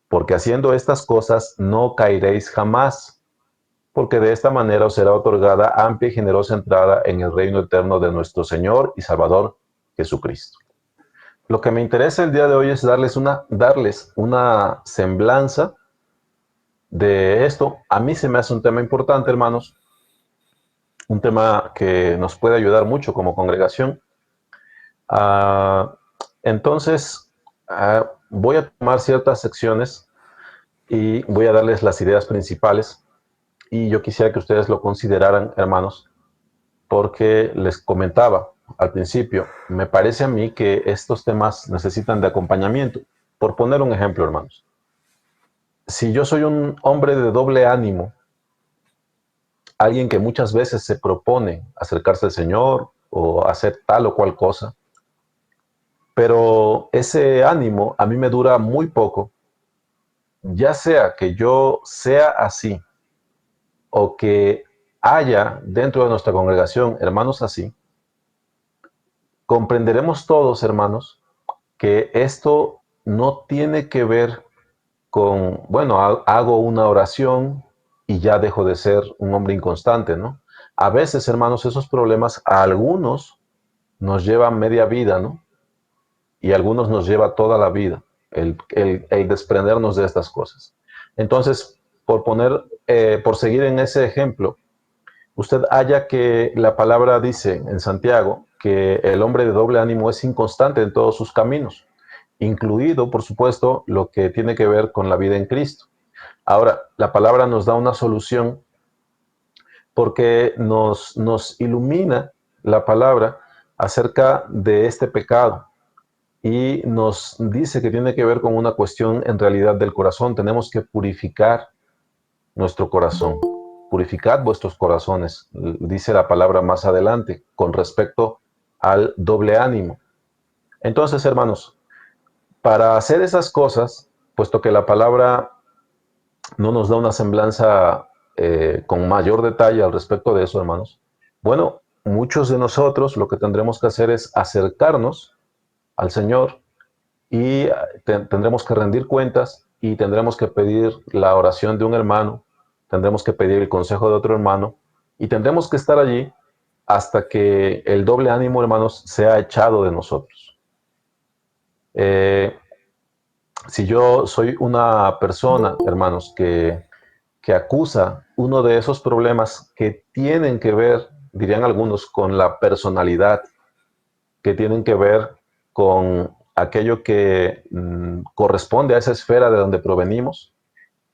porque haciendo estas cosas no caeréis jamás, porque de esta manera os será otorgada amplia y generosa entrada en el reino eterno de nuestro Señor y Salvador Jesucristo. Lo que me interesa el día de hoy es darles una semblanza de esto. A mí se me hace un tema importante, hermanos, un tema que nos puede ayudar mucho como congregación. Uh, entonces, voy a tomar ciertas secciones y voy a darles las ideas principales. Y yo quisiera que ustedes lo consideraran, hermanos, porque les comentaba al principio, me parece a mí que estos temas necesitan de acompañamiento. Por poner un ejemplo, hermanos, si yo soy un hombre de doble ánimo, alguien que muchas veces se propone acercarse al Señor o hacer tal o cual cosa, pero ese ánimo a mí me dura muy poco, ya sea que yo sea así o que haya dentro de nuestra congregación hermanos así, comprenderemos todos, hermanos, que esto no tiene que ver con, bueno, hago una oración y ya dejo de ser un hombre inconstante, ¿no? A veces, hermanos, esos problemas a algunos nos llevan media vida, ¿no? Y a algunos nos lleva toda la vida el desprendernos de estas cosas. Entonces, por seguir en ese ejemplo, usted halla que la palabra dice en Santiago que el hombre de doble ánimo es inconstante en todos sus caminos, incluido, por supuesto, lo que tiene que ver con la vida en Cristo. Ahora, la palabra nos da una solución porque nos ilumina la palabra acerca de este pecado y nos dice que tiene que ver con una cuestión en realidad del corazón. Tenemos que purificar nuestro corazón. Purificad vuestros corazones, dice la palabra más adelante, con respecto al doble ánimo. Entonces, hermanos, para hacer esas cosas, puesto que la palabra no nos da una semblanza con mayor detalle al respecto de eso, hermanos, bueno, muchos de nosotros lo que tendremos que hacer es acercarnos al Señor y tendremos que rendir cuentas y tendremos que pedir la oración de un hermano, tendremos que pedir el consejo de otro hermano y tendremos que estar allí hasta que el doble ánimo, hermanos, sea echado de nosotros. Si yo soy una persona, hermanos, que acusa uno de esos problemas que tienen que ver, dirían algunos, con la personalidad, que tienen que ver con aquello que corresponde a esa esfera de donde provenimos,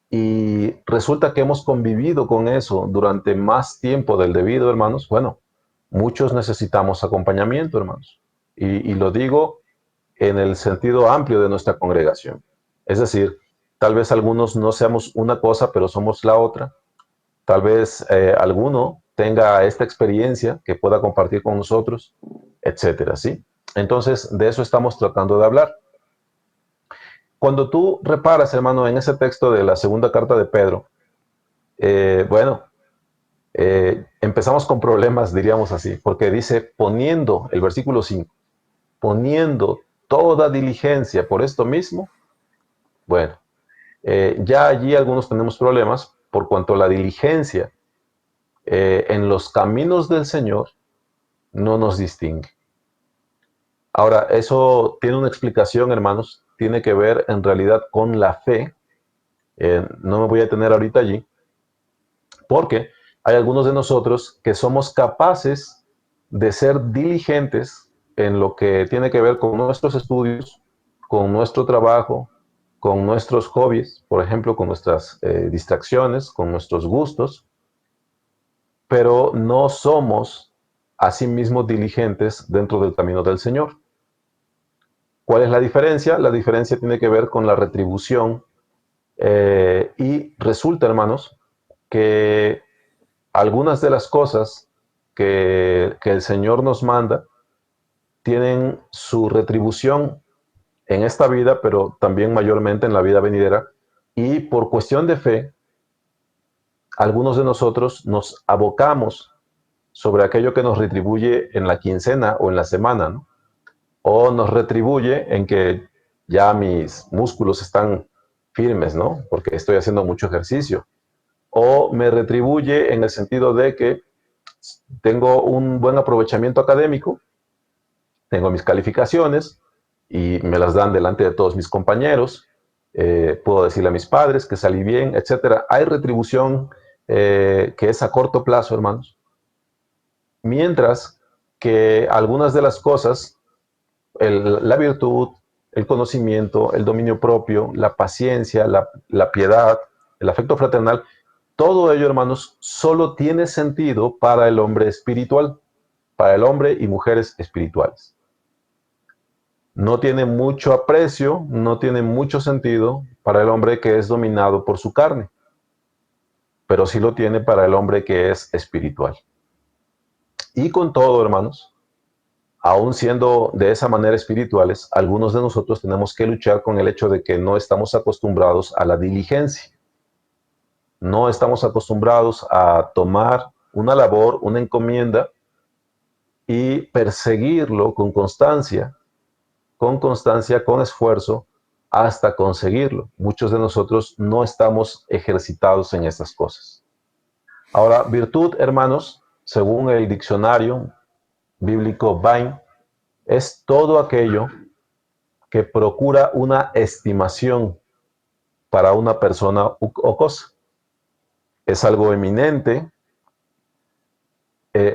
y resulta que hemos convivido con eso durante más tiempo del debido, hermanos, bueno, muchos necesitamos acompañamiento, hermanos. Y lo digo en el sentido amplio de nuestra congregación. Es decir, tal vez algunos no seamos una cosa, pero somos la otra. Tal vez alguno tenga esta experiencia que pueda compartir con nosotros, etcétera, ¿sí? Entonces, de eso estamos tratando de hablar. Cuando tú reparas, hermano, en ese texto de la segunda carta de Pedro, bueno, empezamos con problemas, diríamos así, porque dice, poniendo, el versículo 5, poniendo toda diligencia por esto mismo, bueno, ya allí algunos tenemos problemas por cuanto la diligencia en los caminos del Señor no nos distingue. Ahora, eso tiene una explicación, hermanos, tiene que ver en realidad con la fe. No me voy a detener ahorita allí, porque hay algunos de nosotros que somos capaces de ser diligentes en lo que tiene que ver con nuestros estudios, con nuestro trabajo, con nuestros hobbies, por ejemplo, con nuestras distracciones, con nuestros gustos, pero no somos asimismo diligentes dentro del camino del Señor. ¿Cuál es la diferencia? La diferencia tiene que ver con la retribución y resulta, hermanos, que algunas de las cosas que el Señor nos manda tienen su retribución en esta vida, pero también mayormente en la vida venidera, Y por cuestión de fe, algunos de nosotros nos abocamos sobre aquello que nos retribuye en la quincena o en la semana, ¿no? O nos retribuye en que ya mis músculos están firmes, ¿no? Porque estoy haciendo mucho ejercicio. O me retribuye en el sentido de que tengo un buen aprovechamiento académico, tengo mis calificaciones y me las dan delante de todos mis compañeros, puedo decirle a mis padres que salí bien, etcétera. Hay retribución que es a corto plazo, hermanos. Mientras que algunas de las cosas, la virtud, el conocimiento, el dominio propio, la paciencia, la piedad, el afecto fraternal, todo ello, hermanos, solo tiene sentido para el hombre espiritual, para el hombre y mujeres espirituales. No tiene mucho aprecio, no tiene mucho sentido para el hombre que es dominado por su carne, pero sí lo tiene para el hombre que es espiritual. Y con todo, hermanos, aún siendo de esa manera espirituales, algunos de nosotros tenemos que luchar con el hecho de que no estamos acostumbrados a la diligencia. No estamos acostumbrados a tomar una labor, una encomienda y perseguirlo con esfuerzo, hasta conseguirlo. Muchos de nosotros no estamos ejercitados en estas cosas. Ahora, virtud, hermanos, según el diccionario bíblico Bain, es todo aquello que procura una estimación para una persona o cosa. Es algo eminente,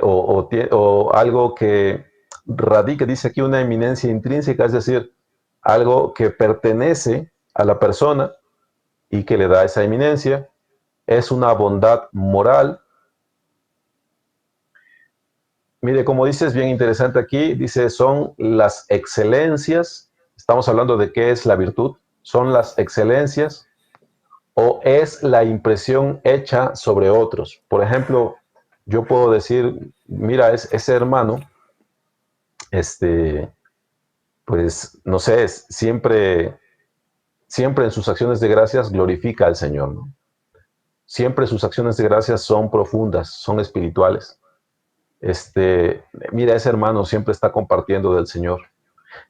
o algo que radica, dice aquí, una eminencia intrínseca, es decir, algo que pertenece a la persona y que le da esa eminencia. Es una bondad moral. Mire, como dice, es bien interesante aquí, dice, son las excelencias. Estamos hablando de qué es la virtud. Son las excelencias o es la impresión hecha sobre otros. Por ejemplo, yo puedo decir, mira, ese hermano, pues, no sé, siempre en sus acciones de gracias glorifica al Señor, ¿no? Siempre sus acciones de gracias son profundas, son espirituales. Mira, ese hermano siempre está compartiendo del Señor.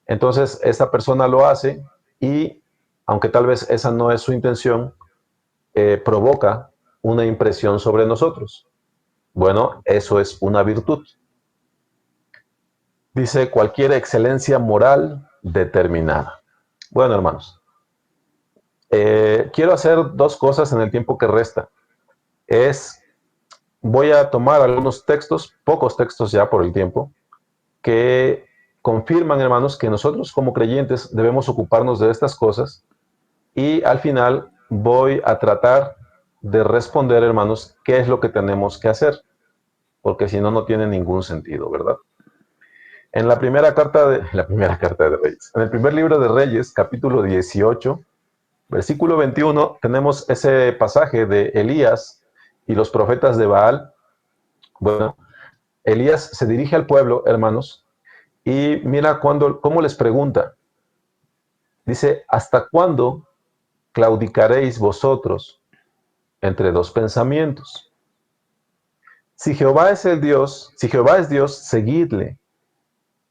Entonces, esta persona lo hace y, aunque tal vez esa no es su intención, provoca una impresión sobre nosotros. Bueno, eso es una virtud. Dice, cualquier excelencia moral determinada. Bueno, hermanos, quiero hacer dos cosas en el tiempo que resta. Voy a tomar algunos textos, pocos textos ya por el tiempo, que confirman, hermanos, que nosotros como creyentes debemos ocuparnos de estas cosas, y al final voy a tratar de responder, hermanos, qué es lo que tenemos que hacer, porque si no, no tiene ningún sentido, ¿verdad? En la primera carta de Reyes, en el primer libro de Reyes, capítulo 18, versículo 21, tenemos ese pasaje de Elías y los profetas de Baal. Bueno, Elías se dirige al pueblo, hermanos, y mira cómo les pregunta. Dice, ¿hasta cuándo claudicaréis vosotros entre dos pensamientos? Si Jehová es el Dios, si Jehová es Dios, seguidle.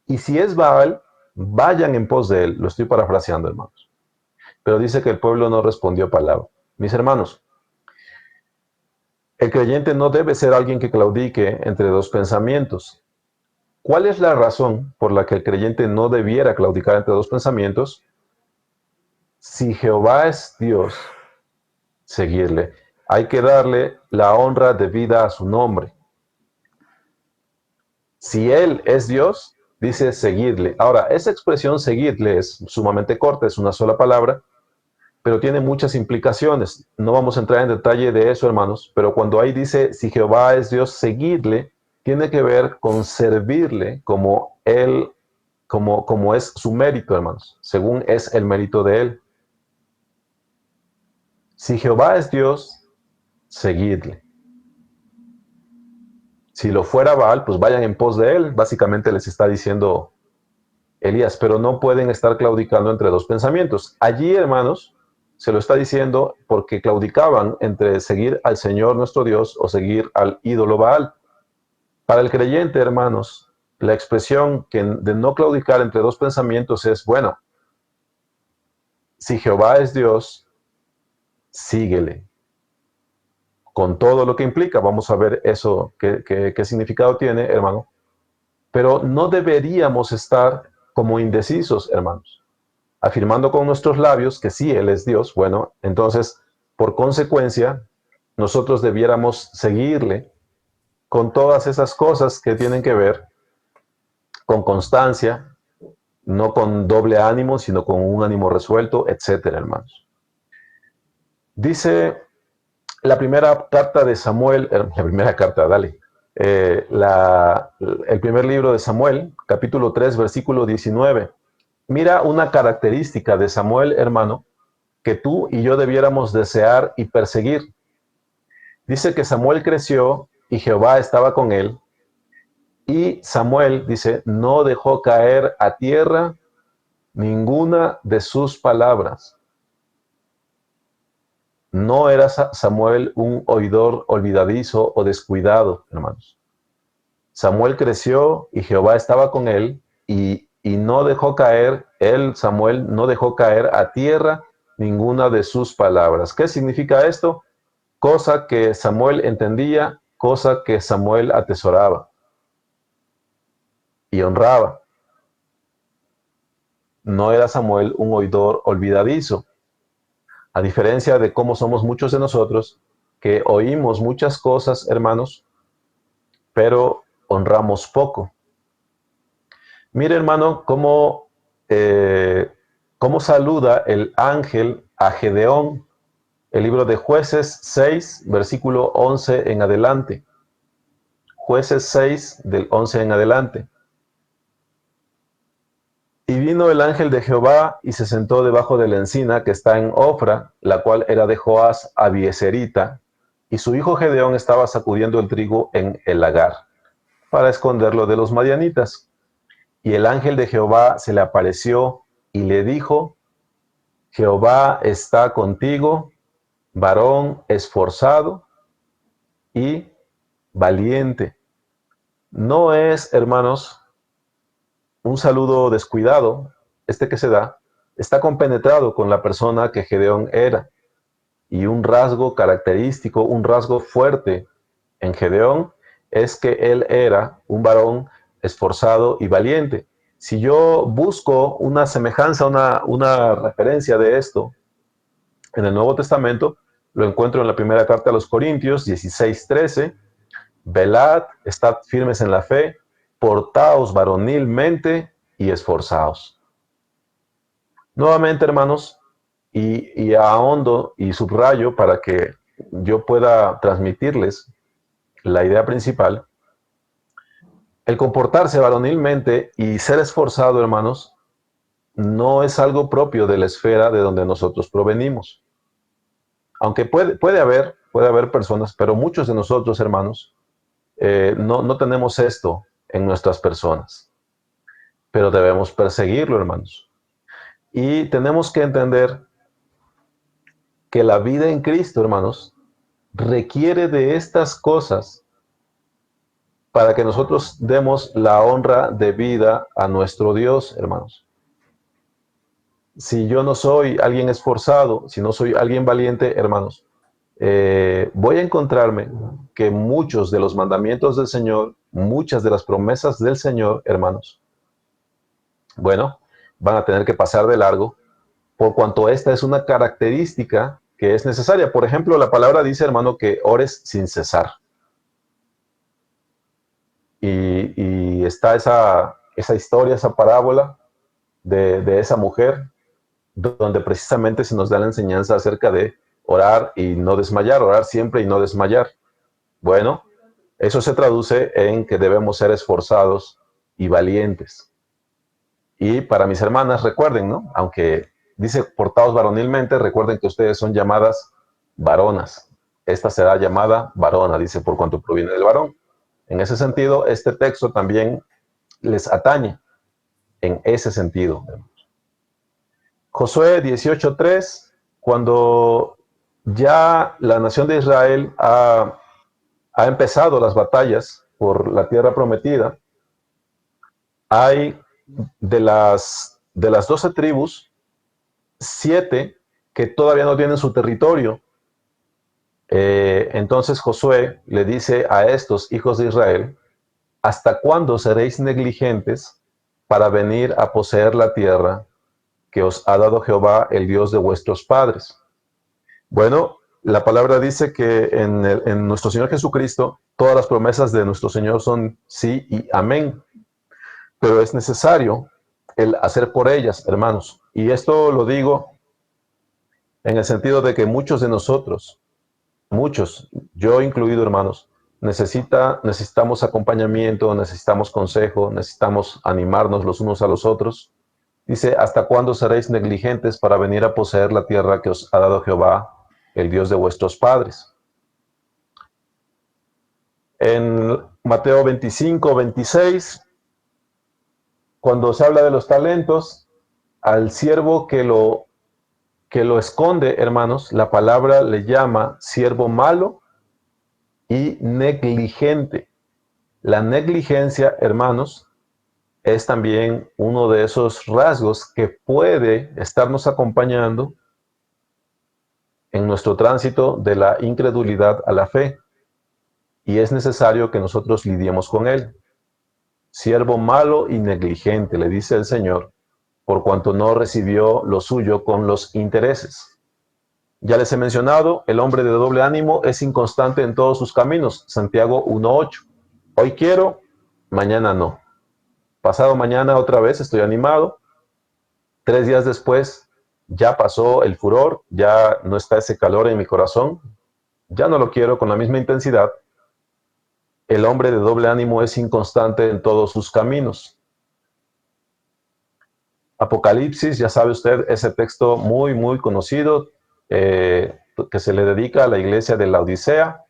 Y si es Baal, vayan en pos de él. Lo estoy parafraseando, hermanos. Pero dice que el pueblo no respondió palabra. Mis hermanos, el creyente no debe ser alguien que claudique entre dos pensamientos. ¿Cuál es la razón por la que el creyente no debiera claudicar entre dos pensamientos? Si Jehová es Dios, seguirle. Hay que darle la honra debida a su nombre. Si Él es Dios, dice seguirle. Ahora, esa expresión seguirle es sumamente corta, es una sola palabra, pero tiene muchas implicaciones. No vamos a entrar en detalle de eso, hermanos, pero cuando ahí dice, si Jehová es Dios, seguidle, tiene que ver con servirle como Él, como es su mérito, hermanos, según es el mérito de Él. Si Jehová es Dios, seguidle. Si lo fuera Baal, pues vayan en pos de él. Básicamente les está diciendo Elías, pero no pueden estar claudicando entre dos pensamientos. Allí, hermanos, se lo está diciendo porque claudicaban entre seguir al Señor nuestro Dios o seguir al ídolo Baal. Para el creyente, hermanos, la expresión de no claudicar entre dos pensamientos es, bueno, si Jehová es Dios, síguele, con todo lo que implica. Vamos a ver eso, qué significado tiene, hermano. Pero no deberíamos estar como indecisos, hermanos, afirmando con nuestros labios que sí, Él es Dios. Bueno, entonces, por consecuencia, nosotros debiéramos seguirle con todas esas cosas que tienen que ver con constancia, no con doble ánimo, sino con un ánimo resuelto, etcétera, hermanos. Dice la primera carta de Samuel, la primera carta, dale, el primer libro de Samuel, capítulo 3, versículo 19. Mira una característica de Samuel, hermano, que tú y yo debiéramos desear y perseguir. Dice que Samuel creció y Jehová estaba con él. Y Samuel, dice, no dejó caer a tierra ninguna de sus palabras. No era Samuel un oidor olvidadizo o descuidado, hermanos. Samuel creció y Jehová estaba con él y no dejó caer, Samuel, no dejó caer a tierra ninguna de sus palabras. ¿Qué significa esto? Cosa que Samuel entendía, cosa que Samuel atesoraba y honraba. No era Samuel un oidor olvidadizo, a diferencia de cómo somos muchos de nosotros, que oímos muchas cosas, hermanos, pero honramos poco. Mire, hermano, cómo saluda el ángel a Gedeón, el libro de Jueces 6, versículo 11 en adelante. Jueces 6, del 11 en adelante. Y vino el ángel de Jehová y se sentó debajo de la encina que está en Ofra, la cual era de Joás Abieserita, y su hijo Gedeón estaba sacudiendo el trigo en el lagar, para esconderlo de los madianitas. Y el ángel de Jehová se le apareció y le dijo, Jehová está contigo, varón esforzado y valiente. No es, hermanos, un saludo descuidado, este que se da, está compenetrado con la persona que Gedeón era. Y un rasgo característico, un rasgo fuerte en Gedeón es que él era un varón esforzado y valiente. Si yo busco una semejanza, una referencia de esto en el Nuevo Testamento, lo encuentro en la primera carta a los Corintios 16:13. Velad, estad firmes en la fe, portaos varonilmente y esforzaos. Nuevamente, hermanos, y ahondo y subrayo para que yo pueda transmitirles la idea principal. El comportarse varonilmente y ser esforzado, hermanos, no es algo propio de la esfera de donde nosotros provenimos. Aunque puede haber personas, pero muchos de nosotros, hermanos, no tenemos esto en nuestras personas. Pero debemos perseguirlo, hermanos. Y tenemos que entender que la vida en Cristo, hermanos, requiere de estas cosas para que nosotros demos la honra de vida a nuestro Dios, hermanos. Si yo no soy alguien esforzado, si no soy alguien valiente, hermanos, voy a encontrarme que muchos de los mandamientos del Señor, muchas de las promesas del Señor, hermanos, bueno, van a tener que pasar de largo, por cuanto esta es una característica que es necesaria. Por ejemplo, la palabra dice, hermano, que ores sin cesar. Y está esa historia, esa parábola de esa mujer, donde precisamente se nos da la enseñanza acerca de orar y no desmayar, orar siempre y no desmayar. Bueno, eso se traduce en que debemos ser esforzados y valientes. Y para mis hermanas, recuerden, ¿no? Aunque dice portaos varonilmente, recuerden que ustedes son llamadas varonas. Esta será llamada varona, dice, por cuanto proviene del varón. En ese sentido, este texto también les atañe en ese sentido. Josué 18:3, cuando ya la nación de Israel ha empezado las batallas por la tierra prometida, hay de las 12 tribus, 7 que todavía no tienen su territorio. Entonces Josué le dice a estos hijos de Israel: ¿hasta cuándo seréis negligentes para venir a poseer la tierra que os ha dado Jehová, el Dios de vuestros padres? Bueno, la palabra dice que en nuestro Señor Jesucristo todas las promesas de nuestro Señor son sí y amén, pero es necesario el hacer por ellas, hermanos. Y esto lo digo en el sentido de que muchos de nosotros, muchos, yo incluido, hermanos, necesitamos acompañamiento, necesitamos consejo, necesitamos animarnos los unos a los otros. Dice: ¿hasta cuándo seréis negligentes para venir a poseer la tierra que os ha dado Jehová, el Dios de vuestros padres? En Mateo 25, 26, cuando se habla de los talentos, al siervo que lo esconde, hermanos, la palabra le llama siervo malo y negligente. La negligencia, hermanos, es también uno de esos rasgos que puede estarnos acompañando en nuestro tránsito de la incredulidad a la fe, y es necesario que nosotros lidiemos con él. Siervo malo y negligente, le dice el Señor, por cuanto no recibió lo suyo con los intereses. Ya les he mencionado, el hombre de doble ánimo es inconstante en todos sus caminos. Santiago 1:8. Hoy quiero, mañana no. Pasado mañana otra vez estoy animado. 3 días después ya pasó el furor, ya no está ese calor en mi corazón, ya no lo quiero con la misma intensidad. El hombre de doble ánimo es inconstante en todos sus caminos. Apocalipsis, ya sabe usted, ese texto muy, muy conocido, que se le dedica a la iglesia de la Odisea.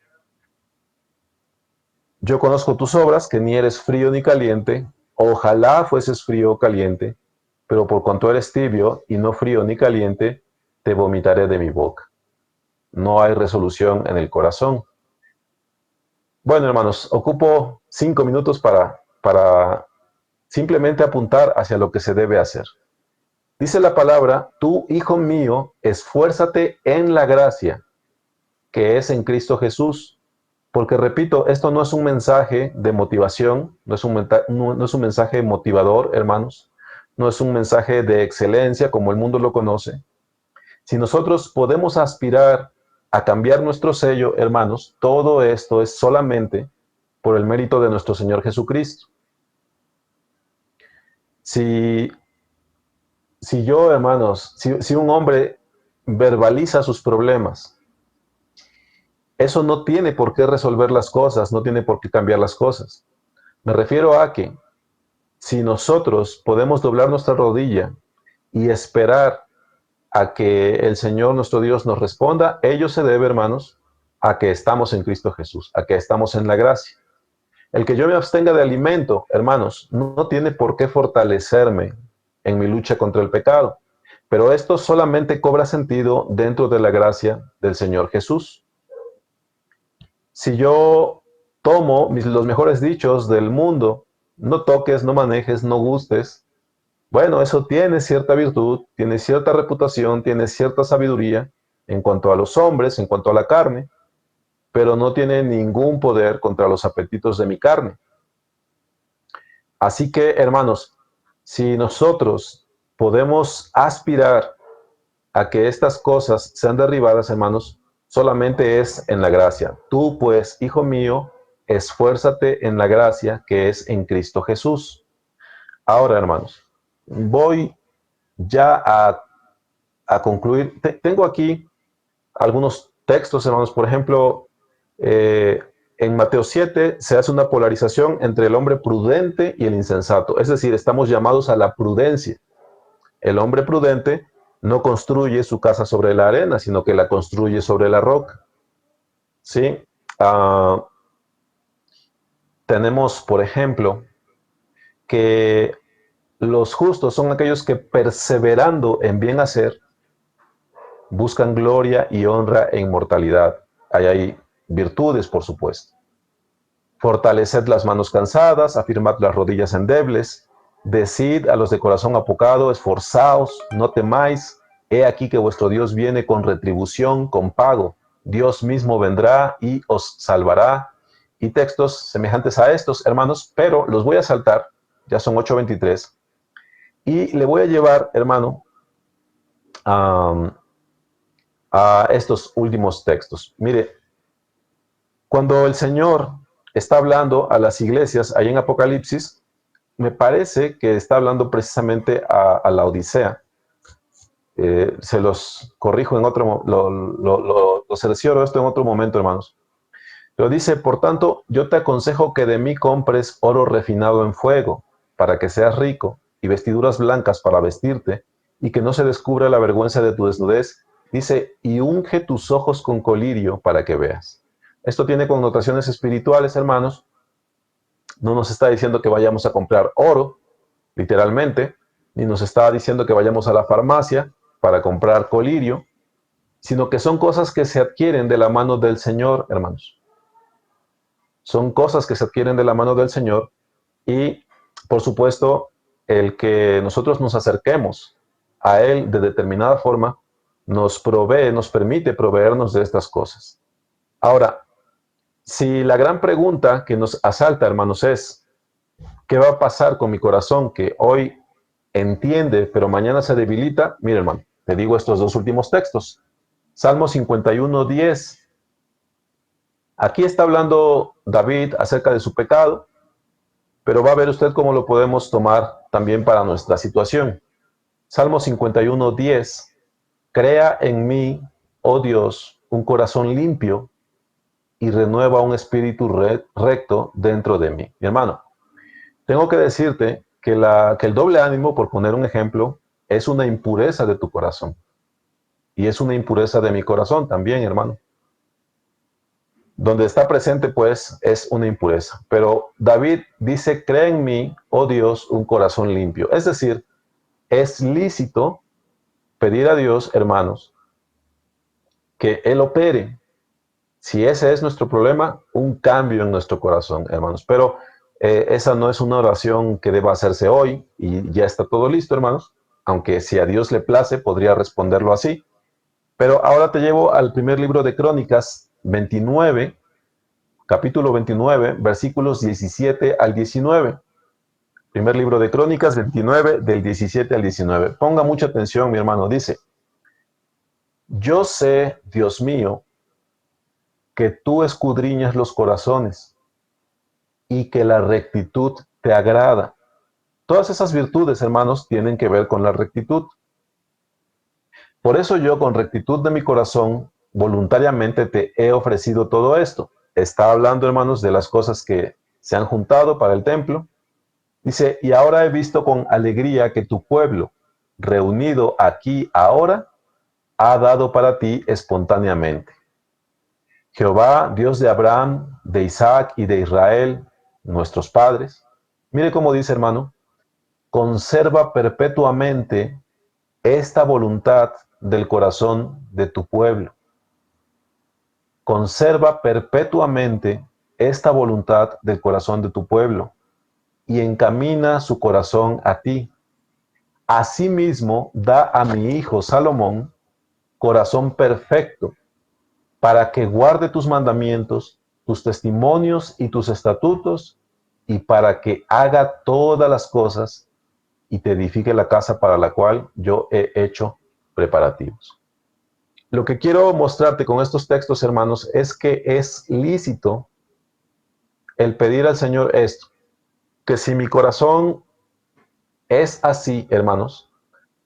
Yo conozco tus obras, que ni eres frío ni caliente. Ojalá fueses frío o caliente, pero por cuanto eres tibio y no frío ni caliente, te vomitaré de mi boca. No hay resolución en el corazón. Bueno, hermanos, ocupo 5 minutos para simplemente apuntar hacia lo que se debe hacer. Dice la palabra: tú, hijo mío, esfuérzate en la gracia que es en Cristo Jesús. Porque, repito, esto no es un mensaje de motivación, no es un mensaje motivador, hermanos, no es un mensaje de excelencia como el mundo lo conoce. Si nosotros podemos aspirar a cambiar nuestro sello, hermanos, todo esto es solamente por el mérito de nuestro Señor Jesucristo. Si yo, hermanos, si un hombre verbaliza sus problemas, eso no tiene por qué resolver las cosas, no tiene por qué cambiar las cosas. Me refiero a que si nosotros podemos doblar nuestra rodilla y esperar a que el Señor nuestro Dios nos responda, ello se debe, hermanos, a que estamos en Cristo Jesús, a que estamos en la gracia. El que yo me abstenga de alimento, hermanos, no tiene por qué fortalecerme en mi lucha contra el pecado, pero esto solamente cobra sentido dentro de la gracia del Señor Jesús. Si yo tomo los mejores dichos del mundo: no toques, no manejes, no gustes, bueno, eso tiene cierta virtud, tiene cierta reputación, tiene cierta sabiduría en cuanto a los hombres, en cuanto a la carne, pero no tiene ningún poder contra los apetitos de mi carne. Así que, hermanos, si nosotros podemos aspirar a que estas cosas sean derribadas, hermanos, solamente es en la gracia. Tú, pues, hijo mío, esfuérzate en la gracia que es en Cristo Jesús. Ahora, hermanos, voy ya a concluir. Tengo aquí algunos textos, hermanos. Por ejemplo, en Mateo 7 se hace una polarización entre el hombre prudente y el insensato. Es decir, estamos llamados a la prudencia. El hombre prudente no construye su casa sobre la arena, sino que la construye sobre la roca. ¿Sí? Tenemos, por ejemplo, que los justos son aquellos que, perseverando en bien hacer, buscan gloria y honra e inmortalidad. Ahí hay virtudes, por supuesto. Fortaleced las manos cansadas, afirmad las rodillas endebles, decid a los de corazón apocado, esforzaos, no temáis, he aquí que vuestro Dios viene con retribución, con pago, Dios mismo vendrá y os salvará. Y textos semejantes a estos, hermanos, pero los voy a saltar, ya son 8:23, y le voy a llevar, hermano, a estos últimos textos. Mire, cuando el Señor está hablando a las iglesias ahí en Apocalipsis, me parece que está hablando precisamente a la Odisea. Se los corrijo en otro, lo cercioro esto en otro momento, hermanos. Pero dice, por tanto, yo te aconsejo que de mí compres oro refinado en fuego, para que seas rico, y vestiduras blancas para vestirte, y que no se descubra la vergüenza de tu desnudez. Dice, y unge tus ojos con colirio para que veas. Esto tiene connotaciones espirituales, hermanos. No nos está diciendo que vayamos a comprar oro, literalmente, ni nos está diciendo que vayamos a la farmacia para comprar colirio, sino que son cosas que se adquieren de la mano del Señor, hermanos. Son cosas que se adquieren de la mano del Señor y, por supuesto, el que nosotros nos acerquemos a Él de determinada forma nos provee, nos permite proveernos de estas cosas. Ahora, si la gran pregunta que nos asalta, hermanos, es, ¿qué va a pasar con mi corazón que hoy entiende, pero mañana se debilita? Mira, hermano, te digo estos dos últimos textos. Salmo 51:10. Aquí está hablando David acerca de su pecado, pero va a ver usted cómo lo podemos tomar también para nuestra situación. Salmo 51:10. Crea en mí, oh Dios, un corazón limpio y renueva un espíritu recto dentro de mí. Mi hermano, tengo que decirte que el doble ánimo, por poner un ejemplo, es una impureza de tu corazón. Y es una impureza de mi corazón también, hermano. Donde está presente, pues, es una impureza. Pero David dice, crea en mí, oh Dios, un corazón limpio. Es decir, es lícito pedir a Dios, hermanos, que Él opere. Si ese es nuestro problema, un cambio en nuestro corazón, hermanos. Pero esa no es una oración que deba hacerse hoy y ya está todo listo, hermanos. Aunque si a Dios le place, podría responderlo así. Pero ahora te llevo al primer libro de Crónicas 29, capítulo 29, versículos 17 al 19. Primer libro de Crónicas 29, del 17 al 19. Ponga mucha atención, mi hermano. Dice, yo sé, Dios mío, que tú escudriñas los corazones y que la rectitud te agrada. Todas esas virtudes, hermanos, tienen que ver con la rectitud. Por eso yo, con rectitud de mi corazón, voluntariamente te he ofrecido todo esto. Está hablando, hermanos, de las cosas que se han juntado para el templo. Dice, y ahora he visto con alegría que tu pueblo, reunido aquí ahora, ha dado para ti espontáneamente. Jehová, Dios de Abraham, de Isaac y de Israel, nuestros padres. Mire cómo dice, hermano, conserva perpetuamente esta voluntad del corazón de tu pueblo. Conserva perpetuamente esta voluntad del corazón de tu pueblo y encamina su corazón a ti. Asimismo, da a mi hijo Salomón corazón perfecto para que guarde tus mandamientos, tus testimonios y tus estatutos, y para que haga todas las cosas y te edifique la casa para la cual yo he hecho preparativos. Lo que quiero mostrarte con estos textos, hermanos, es que es lícito el pedir al Señor esto, que si mi corazón es así, hermanos,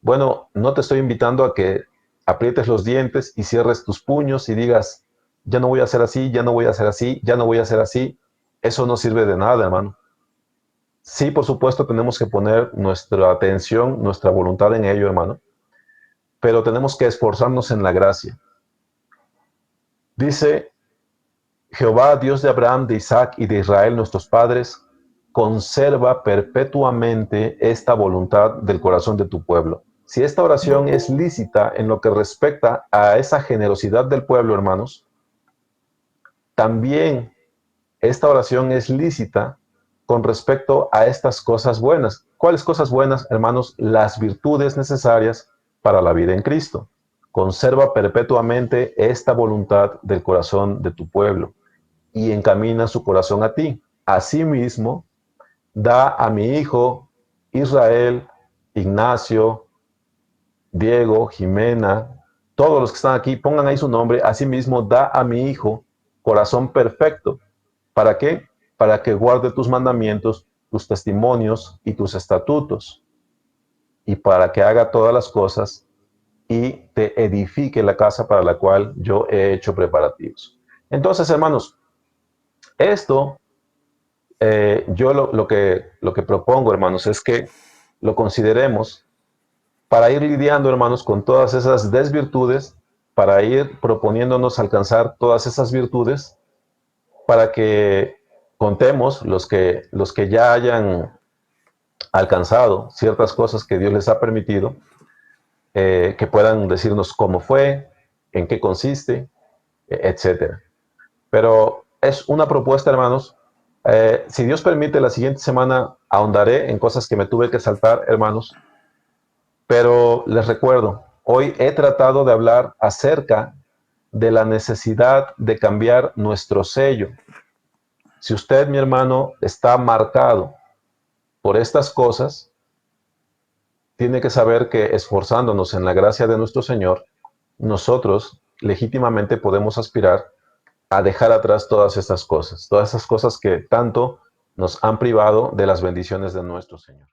bueno, no te estoy invitando a que aprietes los dientes y cierres tus puños y digas, ya no voy a hacer así, ya no voy a hacer así, ya no voy a hacer así. Eso no sirve de nada, hermano. Sí, por supuesto, tenemos que poner nuestra atención, nuestra voluntad en ello, hermano, pero tenemos que esforzarnos en la gracia. Dice, Jehová, Dios de Abraham, de Isaac y de Israel, nuestros padres, conserva perpetuamente esta voluntad del corazón de tu pueblo. si esta oración es lícita en lo que respecta a esa generosidad del pueblo, hermanos, también esta oración es lícita con respecto a estas cosas buenas. ¿Cuáles cosas buenas, hermanos? Las virtudes necesarias para la vida en Cristo. Conserva perpetuamente esta voluntad del corazón de tu pueblo y encamina su corazón a ti. Asimismo, da a mi hijo Israel, Ignacio, Diego, Jimena, todos los que están aquí, pongan ahí su nombre. Asimismo, da a mi hijo corazón perfecto. ¿Para qué? Para que guarde tus mandamientos, tus testimonios y tus estatutos, y para que haga todas las cosas y te edifique la casa para la cual yo he hecho preparativos. Entonces, hermanos, esto yo lo que propongo, hermanos, es que lo consideremos para ir lidiando, hermanos, con todas esas desvirtudes, para ir proponiéndonos alcanzar todas esas virtudes, para que contemos los que ya hayan alcanzado ciertas cosas que Dios les ha permitido, que puedan decirnos cómo fue, en qué consiste, etcétera. Pero es una propuesta, hermanos. Si Dios permite, la siguiente semana ahondaré en cosas que me tuve que saltar, hermanos. Pero les recuerdo, hoy he tratado de hablar acerca de la necesidad de cambiar nuestro sello. Si usted, mi hermano, está marcado por estas cosas, tiene que saber que esforzándonos en la gracia de nuestro Señor, nosotros legítimamente podemos aspirar a dejar atrás todas esas cosas que tanto nos han privado de las bendiciones de nuestro Señor.